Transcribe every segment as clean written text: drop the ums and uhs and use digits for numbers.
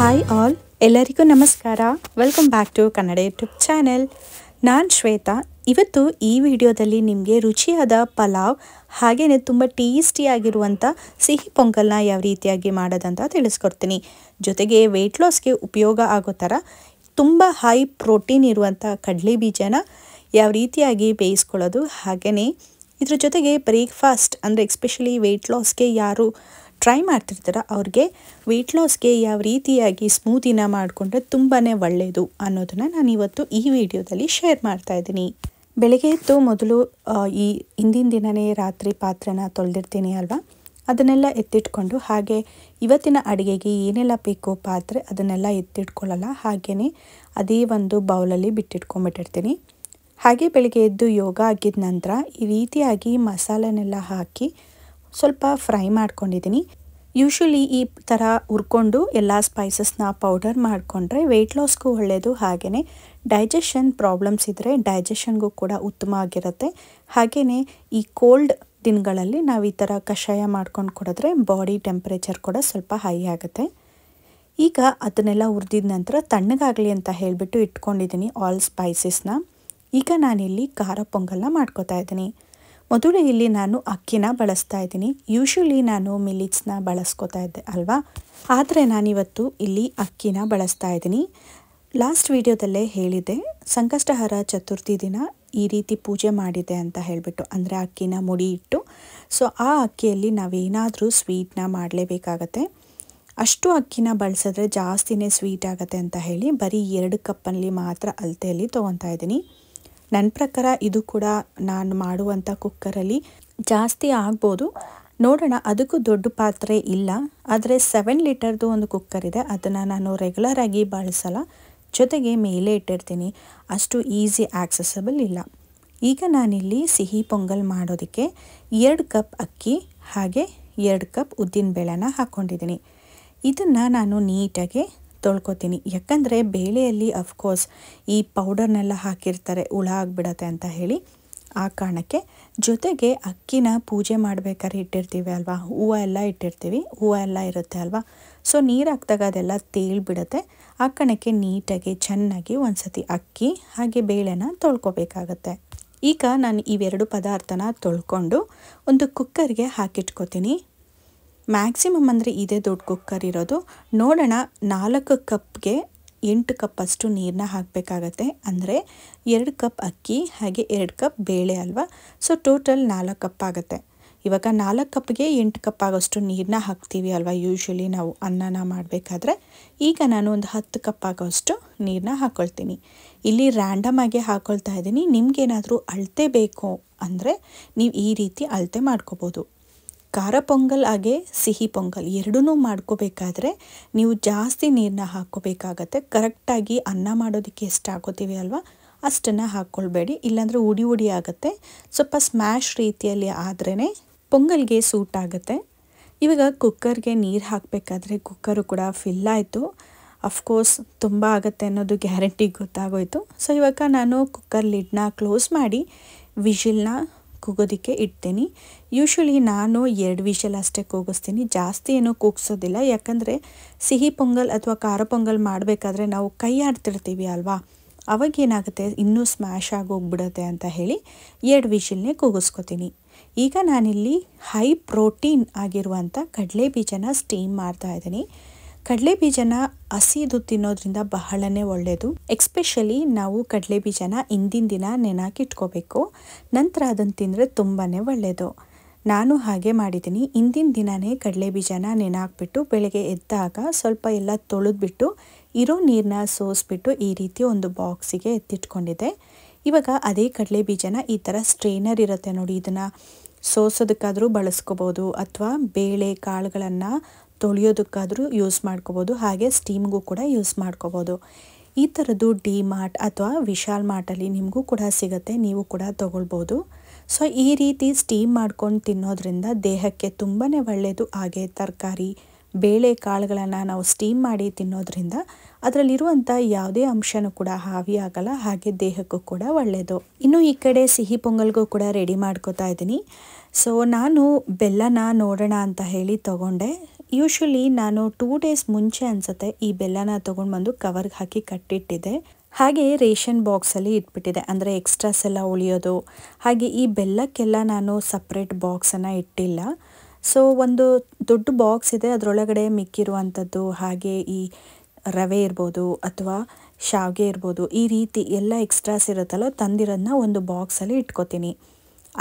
Hi all, ಎಲ್ಲರಿಗೂ ನಮಸ್ಕಾರ. Welcome back to Kannada YouTube channel. ನಾನು ಶ್ವೇತಾ. ಇವತ್ತು ಈ ವಿಡಿಯೋದಲ್ಲಿ ನಿಮಗೆ ರುಚಿಯಾದ ಪಲಾವ್ ಹಾಗೆಯೇ ತುಂಬ ಟೇಸ್ಟಿಯಾಗಿರುವಂಥ ಸಿಹಿ ಪೊಂಗಲ್ನ ಯಾವ ರೀತಿಯಾಗಿ ಮಾಡೋದಂತ ತಿಳಿಸ್ಕೊಡ್ತೀನಿ. ಜೊತೆಗೆ ವೆಯ್ಟ್ ಲಾಸ್ಗೆ ಉಪಯೋಗ ಆಗೋ ಥರ ತುಂಬ ಹೈ ಪ್ರೋಟೀನ್ ಇರುವಂಥ ಕಡಲೆ ಬೀಜನ ಯಾವ ರೀತಿಯಾಗಿ ಬೇಯಿಸ್ಕೊಳ್ಳೋದು, ಹಾಗೆಯೇ ಇದ್ರ ಜೊತೆಗೆ ಬ್ರೇಕ್ಫಾಸ್ಟ್ ಅಂದರೆ ಎಸ್ಪೆಷಲಿ ವೆಯ್ಟ್ ಲಾಸ್ಗೆ ಯಾರು ಟ್ರೈ ಮಾಡ್ತಿರ್ತಾರ ಅವ್ರಿಗೆ ವೆಯ್ಟ್ ಲಾಸ್ಗೆ ಯಾವ ರೀತಿಯಾಗಿ ಸ್ಮೂದಿನ ಮಾಡಿಕೊಂಡ್ರೆ ತುಂಬಾ ಒಳ್ಳೆಯದು ಅನ್ನೋದನ್ನು ನಾನು ಇವತ್ತು ಈ ವಿಡಿಯೋದಲ್ಲಿ ಶೇರ್ ಮಾಡ್ತಾ ಇದ್ದೀನಿ. ಬೆಳಗ್ಗೆ ಎದ್ದು ಮೊದಲು ಈ ಹಿಂದಿನ ದಿನವೇ ರಾತ್ರಿ ಪಾತ್ರೆನ ತೊಳೆದಿರ್ತೀನಿ ಅಲ್ವಾ, ಅದನ್ನೆಲ್ಲ ಎತ್ತಿಟ್ಕೊಂಡು ಹಾಗೆ ಇವತ್ತಿನ ಅಡುಗೆಗೆ ಏನೆಲ್ಲ ಬೇಕೋ ಪಾತ್ರೆ ಅದನ್ನೆಲ್ಲ ಎತ್ತಿಟ್ಕೊಳ್ಳಲ್ಲ, ಹಾಗೆಯೇ ಅದೇ ಒಂದು ಬೌಲಲ್ಲಿ ಬಿಟ್ಟಿಟ್ಕೊಂಡ್ಬಿಟ್ಟಿರ್ತೀನಿ. ಹಾಗೆ ಬೆಳಗ್ಗೆ ಎದ್ದು ಯೋಗ ಆಗಿದ ನಂತರ ಈ ರೀತಿಯಾಗಿ ಮಸಾಲೆನೆಲ್ಲ ಹಾಕಿ ಸ್ವಲ್ಪ ಫ್ರೈ ಮಾಡ್ಕೊಂಡಿದ್ದೀನಿ. ಯೂಶ್ವಲಿ ಈ ಥರ ಹುರ್ಕೊಂಡು ಎಲ್ಲ ಸ್ಪೈಸಸ್ನ ಪೌಡರ್ ಮಾಡಿಕೊಂಡ್ರೆ ವೆಯ್ಟ್ ಲಾಸ್ಗೂ ಒಳ್ಳೆಯದು, ಹಾಗೆಯೇ ಡೈಜೆಷನ್ ಪ್ರಾಬ್ಲಮ್ಸ್ ಇದ್ದರೆ ಡೈಜೆಷನ್ಗೂ ಕೂಡ ಉತ್ತಮ ಆಗಿರುತ್ತೆ. ಹಾಗೆಯೇ ಈ ಕೋಲ್ಡ್ ದಿನಗಳಲ್ಲಿ ನಾವು ಈ ಥರ ಕಷಾಯ ಮಾಡ್ಕೊಂಡು ಕುಡಿದ್ರೆ ಬಾಡಿ ಟೆಂಪ್ರೇಚರ್ ಕೂಡ ಸ್ವಲ್ಪ ಹೈ ಆಗುತ್ತೆ. ಈಗ ಅದನ್ನೆಲ್ಲ ಹುರಿದಿದ ನಂತರ ತಣ್ಣಗಾಗಲಿ ಅಂತ ಹೇಳಿಬಿಟ್ಟು ಇಟ್ಕೊಂಡಿದ್ದೀನಿ ಆಲ್ ಸ್ಪೈಸಸ್ನ. ಈಗ ನಾನಿಲ್ಲಿ ಖಾರ ಪೊಂಗಲ್ನ ಮಾಡ್ಕೋತಾ ಇದ್ದೀನಿ. ಮೊದಲು ಇಲ್ಲಿ ನಾನು ಅಕ್ಕಿನ ಬಳಸ್ತಾ ಇದ್ದೀನಿ. ಯೂಶ್ವಲಿ ನಾನು ಮಿಲಿಟ್ಸ್ನ ಬಳಸ್ಕೋತಾ ಇದ್ದೆ ಅಲ್ವಾ, ಆದರೆ ನಾನಿವತ್ತು ಇಲ್ಲಿ ಅಕ್ಕಿನ ಬಳಸ್ತಾ ಇದ್ದೀನಿ. ಲಾಸ್ಟ್ ವಿಡಿಯೋದಲ್ಲೇ ಹೇಳಿದೆ, ಸಂಕಷ್ಟಹರ ಚತುರ್ಥಿ ದಿನ ಈ ರೀತಿ ಪೂಜೆ ಮಾಡಿದೆ ಅಂತ ಹೇಳಿಬಿಟ್ಟು, ಅಂದರೆ ಅಕ್ಕಿನ ಮುಡಿ ಇಟ್ಟು. ಸೊ ಆ ಅಕ್ಕಿಯಲ್ಲಿ ನಾವೇನಾದರೂ ಸ್ವೀಟ್ನ ಮಾಡಲೇಬೇಕಾಗತ್ತೆ. ಅಷ್ಟು ಅಕ್ಕಿನ ಬಳಸಿದ್ರೆ ಜಾಸ್ತಿನೇ ಸ್ವೀಟ್ ಆಗುತ್ತೆ ಅಂತ ಹೇಳಿ ಬರೀ 2 ಕಪ್ಪಲ್ಲಿ ಮಾತ್ರ ಅಳತೆಯಲ್ಲಿ ತೊಗೊತಾ ಇದ್ದೀನಿ. ನನ್ನ ಪ್ರಕಾರ ಇದು ಕೂಡ ನಾನು ಮಾಡುವಂಥ ಕುಕ್ಕರಲ್ಲಿ ಜಾಸ್ತಿ ಆಗ್ಬೋದು, ನೋಡೋಣ. ಅದಕ್ಕೂ ದೊಡ್ಡ ಪಾತ್ರೆ ಇಲ್ಲ, ಆದರೆ 7 ಲೀಟರ್ದು ಒಂದು ಕುಕ್ಕರ್ ಇದೆ, ಅದನ್ನು ನಾನು ರೆಗ್ಯುಲರಾಗಿ ಬಳಸಲ್ಲ, ಜೊತೆಗೆ ಮೇಲೆ ಇಟ್ಟಿರ್ತೀನಿ, ಅಷ್ಟು ಈಸಿ ಆಕ್ಸೆಸಬಲ್ ಇಲ್ಲ. ಈಗ ನಾನಿಲ್ಲಿ ಸಿಹಿ ಪೊಂಗಲ್ ಮಾಡೋದಕ್ಕೆ 2 ಕಪ್ ಅಕ್ಕಿ ಹಾಗೆ 2 ಕಪ್ ಉದ್ದಿನಬೇಳೆನ ಹಾಕ್ಕೊಂಡಿದ್ದೀನಿ. ಇದನ್ನು ನಾನು ನೀಟಾಗಿ ತೊಳ್ಕೊತೀನಿ, ಯಾಕಂದರೆ ಬೇಳೆಯಲ್ಲಿ ಅಫ್ಕೋರ್ಸ್ ಈ ಪೌಡರ್ನೆಲ್ಲ ಹಾಕಿರ್ತಾರೆ, ಹುಳ ಆಗಿಬಿಡತ್ತೆ ಅಂತ ಹೇಳಿ, ಆ ಕಾರಣಕ್ಕೆ. ಜೊತೆಗೆ ಅಕ್ಕಿನ ಪೂಜೆ ಮಾಡಬೇಕಾದ್ರೆ ಇಟ್ಟಿರ್ತೀವಿ ಅಲ್ವಾ, ಹೂವು ಎಲ್ಲ ಇಟ್ಟಿರ್ತೀವಿ, ಹೂವು ಎಲ್ಲ ಇರುತ್ತೆ ಅಲ್ವಾ, ಸೊ ನೀರು ಹಾಕಿದಾಗ ಅದೆಲ್ಲ ತೇಲ್ಬಿಡುತ್ತೆ. ಆ ಕಾರಣಕ್ಕೆ ನೀಟಾಗಿ ಚೆನ್ನಾಗಿ ಒಂದ್ಸತಿ ಅಕ್ಕಿ ಹಾಗೆ ಬೇಳೆನ ತೊಳ್ಕೊಬೇಕಾಗತ್ತೆ. ಈಗ ನಾನು ಇವೆರಡು ಪದಾರ್ಥನ ತೊಳ್ಕೊಂಡು ಒಂದು ಕುಕ್ಕರ್ಗೆ ಹಾಕಿಟ್ಕೋತೀನಿ. ಮ್ಯಾಕ್ಸಿಮಮ್ ಅಂದರೆ ಇದೇ ದೊಡ್ಡ ಕುಕ್ಕರ್ ಇರೋದು. ನೋಡೋಣ, 4 ಕಪ್ಗೆ 8 ಕಪ್ಪಷ್ಟು ನೀರನ್ನ ಹಾಕಬೇಕಾಗತ್ತೆ. ಅಂದರೆ 2 ಕಪ್ ಅಕ್ಕಿ ಹಾಗೆ 2 ಕಪ್ ಬೇಳೆ ಅಲ್ವಾ, ಸೊ ಟೋಟಲ್ 4 ಕಪ್ ಆಗುತ್ತೆ. ಇವಾಗ 4 ಕಪ್ಗೆ 8 ಕಪ್ ಆಗೋಷ್ಟು ನೀರನ್ನ ಹಾಕ್ತೀವಿ ಅಲ್ವಾ ಯೂಶ್ವಲಿ ನಾವು ಅನ್ನನ ಮಾಡಬೇಕಾದ್ರೆ. ಈಗ ನಾನು ಒಂದು 10 ಕಪ್ ಆಗೋಷ್ಟು ನೀರನ್ನ ಹಾಕ್ಕೊಳ್ತೀನಿ. ಇಲ್ಲಿ ರ್ಯಾಂಡಮ್ ಆಗಿ ಹಾಕ್ಕೊಳ್ತಾ ಇದ್ದೀನಿ. ನಿಮ್ಗೇನಾದರೂ ಅಳತೆ ಬೇಕು ಅಂದರೆ ನೀವು ಈ ರೀತಿ ಅಳತೆ ಮಾಡ್ಕೋಬೋದು. ಖಾರ ಪೊಂಗಲ್ ಹಾಗೆ ಸಿಹಿ ಪೊಂಗಲ್ ಎರಡೂ ಮಾಡ್ಕೋಬೇಕಾದ್ರೆ ನೀವು ಜಾಸ್ತಿ ನೀರನ್ನ ಹಾಕ್ಕೋಬೇಕಾಗತ್ತೆ. ಕರೆಕ್ಟಾಗಿ ಅನ್ನ ಮಾಡೋದಕ್ಕೆ ಎಷ್ಟು ಹಾಕೋತೀವಿ ಅಲ್ವಾ ಅಷ್ಟನ್ನು ಹಾಕ್ಕೊಳ್ಬೇಡಿ, ಇಲ್ಲಾಂದರೆ ಉಡಿ ಉಡಿ ಆಗುತ್ತೆ. ಸ್ವಲ್ಪ ಸ್ಮ್ಯಾಶ್ ರೀತಿಯಲ್ಲಿ ಆದ್ರೇ ಪೊಂಗಲ್ಗೆ ಸೂಟ್ ಆಗುತ್ತೆ. ಇವಾಗ ಕುಕ್ಕರ್ಗೆ ನೀರು ಹಾಕಬೇಕಾದ್ರೆ ಕುಕ್ಕರು ಕೂಡ ಫಿಲ್ ಆಯಿತು. ಅಫ್ಕೋರ್ಸ್ ತುಂಬ ಆಗುತ್ತೆ ಅನ್ನೋದು ಗ್ಯಾರಂಟಿ ಗೊತ್ತಾಗೋಯಿತು. ಸೊ ಇವಾಗ ನಾನು ಕುಕ್ಕರ್ ಲಿಡ್ನ ಕ್ಲೋಸ್ ಮಾಡಿ ವಿಷಿಲ್ನ ಕೂಗೋದಕ್ಕೆ ಇಡ್ತೀನಿ. ಯೂಶ್ವಲಿ ನಾನು 2 ವಿಷಲ್ ಅಷ್ಟೇ ಕೂಗಿಸ್ತೀನಿ, ಜಾಸ್ತಿ ಏನೂ ಕೂಗಿಸೋದಿಲ್ಲ. ಯಾಕಂದರೆ ಸಿಹಿ ಪೊಂಗಲ್ ಅಥವಾ ಖಾರ ಪೊಂಗಲ್ ಮಾಡಬೇಕಾದ್ರೆ ನಾವು ಕೈ ಆಡ್ತಿರ್ತೀವಿ ಅಲ್ವಾ, ಅವಾಗೇನಾಗುತ್ತೆ ಇನ್ನೂ ಸ್ಮ್ಯಾಶ್ ಆಗೋಗ್ಬಿಡುತ್ತೆ ಅಂತ ಹೇಳಿ 2 ವಿಷಲ್ನೇ ಕೂಗಿಸ್ಕೊತೀನಿ. ಈಗ ನಾನಿಲ್ಲಿ ಹೈ ಪ್ರೋಟೀನ್ ಆಗಿರುವಂಥ ಕಡಲೆ ಬೀಜನ ಸ್ಟೀಮ್ ಮಾಡ್ತಾ ಇದ್ದೀನಿ. ಕಡಲೆ ಬೀಜನ ಹಸಿದು ತಿನ್ನೋದ್ರಿಂದ ಬಹಳನೇ ಒಳ್ಳೆಯದು. ಎಕ್ಸ್ಪೆಷಲಿ ನಾವು ಕಡಲೆ ಬೀಜನ ಹಿಂದಿನ ದಿನ ನೆನಾಕಿಟ್ಕೋಬೇಕು, ನಂತರ ಅದನ್ನು ತಿಂದರೆ ತುಂಬಾ ಒಳ್ಳೆಯದು. ನಾನು ಹಾಗೆ ಮಾಡಿದ್ದೀನಿ. ಹಿಂದಿನ ದಿನವೇ ಕಡಲೆ ಬೀಜನ ನೆನಾಕ್ಬಿಟ್ಟು ಬೆಳಗ್ಗೆ ಎದ್ದಾಗ ಸ್ವಲ್ಪ ಎಲ್ಲ ತೊಳೆದ್ಬಿಟ್ಟು ಇರೋ ನೀರನ್ನ ಸೋಸಿಬಿಟ್ಟು ಈ ರೀತಿ ಒಂದು ಬಾಕ್ಸಿಗೆ ಎತ್ತಿಟ್ಕೊಂಡಿದ್ದೆ. ಇವಾಗ ಅದೇ ಕಡಲೆ ಬೀಜನ ಈ ಥರ ಸ್ಟ್ರೈನರ್ ಇರುತ್ತೆ ನೋಡಿ, ಇದನ್ನು ಸೋಸೋದಕ್ಕಾದರೂ ಬಳಸ್ಕೋಬೋದು, ಅಥವಾ ಬೇಳೆ ಕಾಳುಗಳನ್ನು ತೊಳೆಯೋದಕ್ಕಾದರೂ ಯೂಸ್ ಮಾಡ್ಕೋಬೋದು, ಹಾಗೆ ಸ್ಟೀಮ್ಗೂ ಕೂಡ ಯೂಸ್ ಮಾಡ್ಕೋಬೋದು. ಈ ಥರದ್ದು ಡಿ ಮಾರ್ಟ್ ಅಥವಾ ವಿಶಾಲ್ ಮಾರ್ಟಲ್ಲಿ ನಿಮಗೂ ಕೂಡ ಸಿಗುತ್ತೆ, ನೀವು ಕೂಡ ತೊಗೊಳ್ಬೋದು. ಸೊ ಈ ರೀತಿ ಸ್ಟೀಮ್ ಮಾಡ್ಕೊಂಡು ತಿನ್ನೋದ್ರಿಂದ ದೇಹಕ್ಕೆ ತುಂಬಾ ಒಳ್ಳೆಯದು. ಹಾಗೆ ತರಕಾರಿ ಬೇಳೆ ಕಾಳುಗಳನ್ನು ನಾವು ಸ್ಟೀಮ್ ಮಾಡಿ ತಿನ್ನೋದ್ರಿಂದ ಅದರಲ್ಲಿರುವಂಥ ಯಾವುದೇ ಅಂಶನೂ ಕೂಡ ಹಾವಿ ಆಗಲ್ಲ, ಹಾಗೆ ದೇಹಕ್ಕೂ ಕೂಡ ಒಳ್ಳೆಯದು. ಇನ್ನು ಈ ಕಡೆ ಸಿಹಿ ಪೊಂಗಲ್ಗೂ ಕೂಡ ರೆಡಿ ಮಾಡ್ಕೋತಾ ಇದ್ದೀನಿ. ಸೊ ನಾನು ಬೆಲ್ಲನ ನೋಡೋಣ ಅಂತ ಹೇಳಿ ತೊಗೊಂಡೆ. ಯೂಶ್ವಲಿ ನಾನು 2 ಡೇಸ್ ಮುಂಚೆ ಅನಿಸುತ್ತೆ ಈ ಬೆಲ್ಲನ ತೊಗೊಂಡು ಬಂದು ಕವರ್ಗೆ ಹಾಕಿ ಕಟ್ಟಿಟ್ಟಿದ್ದೆ. ಹಾಗೆ ರೇಷನ್ ಬಾಕ್ಸಲ್ಲಿ ಇಟ್ಬಿಟ್ಟಿದೆ, ಅಂದರೆ ಎಕ್ಸ್ಟ್ರಾಸ್ ಎಲ್ಲ ಉಳಿಯೋದು. ಹಾಗೆ ಈ ಬೆಲ್ಲಕ್ಕೆಲ್ಲ ನಾನು ಸಪ್ರೇಟ್ ಬಾಕ್ಸನ್ನು ಇಟ್ಟಿಲ್ಲ. ಸೊ ಒಂದು ದೊಡ್ಡ ಬಾಕ್ಸ್ ಇದೆ, ಅದರೊಳಗಡೆ ಮಿಕ್ಕಿರುವಂಥದ್ದು ಹಾಗೆ ಈ ರವೆ ಇರ್ಬೋದು ಅಥವಾ ಶಾವಿಗೆ ಇರ್ಬೋದು, ಈ ರೀತಿ ಎಲ್ಲ ಎಕ್ಸ್ಟ್ರಾಸ್ ಇರುತ್ತಲ್ಲ ತಂದಿರೋದನ್ನ ಒಂದು ಬಾಕ್ಸಲ್ಲಿ ಇಟ್ಕೋತೀನಿ.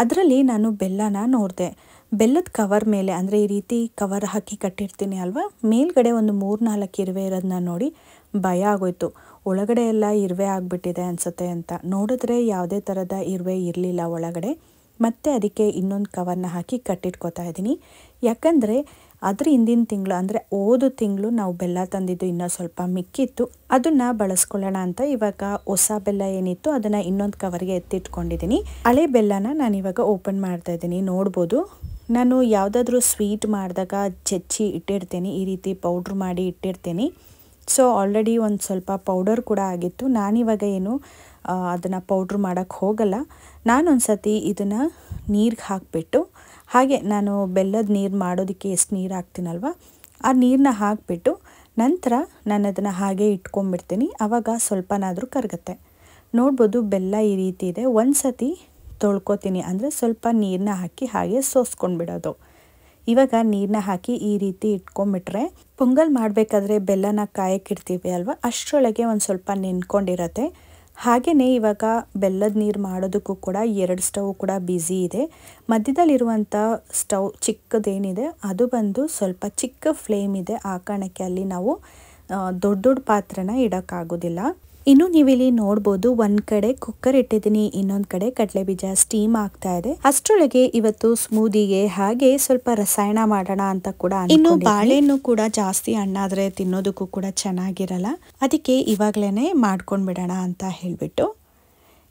ಅದರಲ್ಲಿ ನಾನು ಬೆಲ್ಲನ ನೋಡಿದೆ. ಬೆಲ್ಲದ ಕವರ್ ಮೇಲೆ, ಅಂದರೆ ಈ ರೀತಿ ಕವರ್ ಹಾಕಿ ಕಟ್ಟಿರ್ತೀನಿ ಅಲ್ವಾ, ಮೇಲ್ಗಡೆ ಒಂದು 3-4 ಇರುವೆ ಇರೋದನ್ನ ನೋಡಿ ಭಯ ಆಗೋಯ್ತು. ಒಳಗಡೆ ಎಲ್ಲ ಇರುವೆ ಆಗಿಬಿಟ್ಟಿದೆ ಅನಿಸುತ್ತೆ ಅಂತ. ನೋಡಿದ್ರೆ ಯಾವುದೇ ಥರದ ಇರುವೆ ಇರಲಿಲ್ಲ ಒಳಗಡೆ. ಮತ್ತು ಅದಕ್ಕೆ ಇನ್ನೊಂದು ಕವರ್ನ ಹಾಕಿ ಕಟ್ಟಿಟ್ಕೋತಾ ಇದ್ದೀನಿ. ಯಾಕಂದರೆ ಅದ್ರ ಹಿಂದಿನ ತಿಂಗಳು, ಅಂದರೆ ಹೋದ ತಿಂಗಳು ನಾವು ಬೆಲ್ಲ ತಂದಿದ್ದು ಇನ್ನೂ ಸ್ವಲ್ಪ ಮಿಕ್ಕಿತ್ತು, ಅದನ್ನು ಬಳಸ್ಕೊಳ್ಳೋಣ ಅಂತ ಇವಾಗ ಹೊಸ ಬೆಲ್ಲ ಏನಿತ್ತು ಅದನ್ನು ಇನ್ನೊಂದು ಕವರ್ಗೆ ಎತ್ತಿಟ್ಕೊಂಡಿದ್ದೀನಿ. ಹಳೆ ಬೆಲ್ಲನ ನಾನು ಇವಾಗ ಓಪನ್ ಮಾಡ್ತಾ ಇದ್ದೀನಿ. ನೋಡ್ಬೋದು, ನಾನು ಯಾವುದಾದ್ರೂ ಸ್ವೀಟ್ ಮಾಡಿದಾಗ ಜಜ್ಜಿ ಇಟ್ಟಿರ್ತೀನಿ, ಈ ರೀತಿ ಪೌಡ್ರ್ ಮಾಡಿ ಇಟ್ಟಿರ್ತೀನಿ. ಸೊ ಆಲ್ರೆಡಿ ಒಂದು ಸ್ವಲ್ಪ ಪೌಡರ್ ಕೂಡ ಆಗಿತ್ತು. ನಾನಿವಾಗ ಏನು ಅದನ್ನು ಪೌಡ್ರ್ ಮಾಡೋಕ್ಕೆ ಹೋಗಲ್ಲ. ನಾನೊಂದು ಸತಿ ಇದನ್ನು ನೀರಿಗೆ ಹಾಕಿಬಿಟ್ಟು, ಹಾಗೆ ನಾನು ಬೆಲ್ಲದ ನೀರು ಮಾಡೋದಕ್ಕೆ ಎಷ್ಟು ನೀರು ಹಾಕ್ತೀನಲ್ವ ಆ ನೀರನ್ನ ಹಾಕಿಬಿಟ್ಟು ನಂತರ ನಾನು ಅದನ್ನು ಹಾಗೆ ಇಟ್ಕೊಂಡ್ಬಿಡ್ತೀನಿ. ಆವಾಗ ಸ್ವಲ್ಪನಾದರೂ ಕರಗುತ್ತೆ. ನೋಡ್ಬೋದು ಬೆಲ್ಲ ಈ ರೀತಿ ಇದೆ. ಒಂದು ಸತಿ ತೊಳ್ಕೊತೀನಿ, ಅಂದರೆ ಸ್ವಲ್ಪ ನೀರನ್ನ ಹಾಕಿ ಹಾಗೆ ಸೋಸ್ಕೊಂಡ್ಬಿಡೋದು. ಇವಾಗ ನೀರನ್ನ ಹಾಕಿ ಈ ರೀತಿ ಇಟ್ಕೊಂಡ್ಬಿಟ್ರೆ ಪೊಂಗಲ್ ಮಾಡಬೇಕಾದ್ರೆ ಬೆಲ್ಲನ ಕಾಯಕ್ಕಿಡ್ತೀವಿ ಅಲ್ವಾ, ಅಷ್ಟರೊಳಗೆ ಒಂದು ಸ್ವಲ್ಪ ನೆನ್ಕೊಂಡಿರತ್ತೆ. ಹಾಗೆಯೇ ಇವಾಗ ಬೆಲ್ಲದ ನೀರು ಮಾಡೋದಕ್ಕೂ ಕೂಡ 2 ಸ್ಟವ್ ಕೂಡ ಬ್ಯುಸಿ ಇದೆ. ಮಧ್ಯದಲ್ಲಿರುವಂಥ ಸ್ಟವ್ ಚಿಕ್ಕದೇನಿದೆ ಅದು ಬಂದು ಸ್ವಲ್ಪ ಚಿಕ್ಕ ಫ್ಲೇಮ್ ಇದೆ. ಆ ಕಾರಣಕ್ಕೆ ಅಲ್ಲಿ ನಾವು ದೊಡ್ಡ ದೊಡ್ಡ ಪಾತ್ರೆನ ಇಡೋಕ್ಕಾಗೋದಿಲ್ಲ. ಇನ್ನು ನೀವಿಲ್ಲಿ ನೋಡ್ಬೋದು, ಒಂದು ಕಡೆ ಕುಕ್ಕರ್ ಇಟ್ಟಿದ್ದೀನಿ, ಇನ್ನೊಂದು ಕಡೆ ಕಡಲೆ ಬೀಜ ಸ್ಟೀಮ್ ಆಗ್ತಾ ಇದೆ. ಅಷ್ಟರೊಳಗೆ ಇವತ್ತು ಸ್ಮೂದಿಗೆ ಹಾಗೆ ಸ್ವಲ್ಪ ರಸಾಯನ ಮಾಡೋಣ ಅಂತ ಕೂಡ. ಇನ್ನು ಬಾಳೆಹಣ್ಣು ಕೂಡ ಜಾಸ್ತಿ ಹಣ್ಣಾದ್ರೆ ತಿನ್ನೋದಕ್ಕೂ ಕೂಡ ಚೆನ್ನಾಗಿರಲ್ಲ, ಅದಕ್ಕೆ ಇವಾಗಲೇ ಮಾಡ್ಕೊಂಡ್ಬಿಡೋಣ ಅಂತ ಹೇಳಿಬಿಟ್ಟು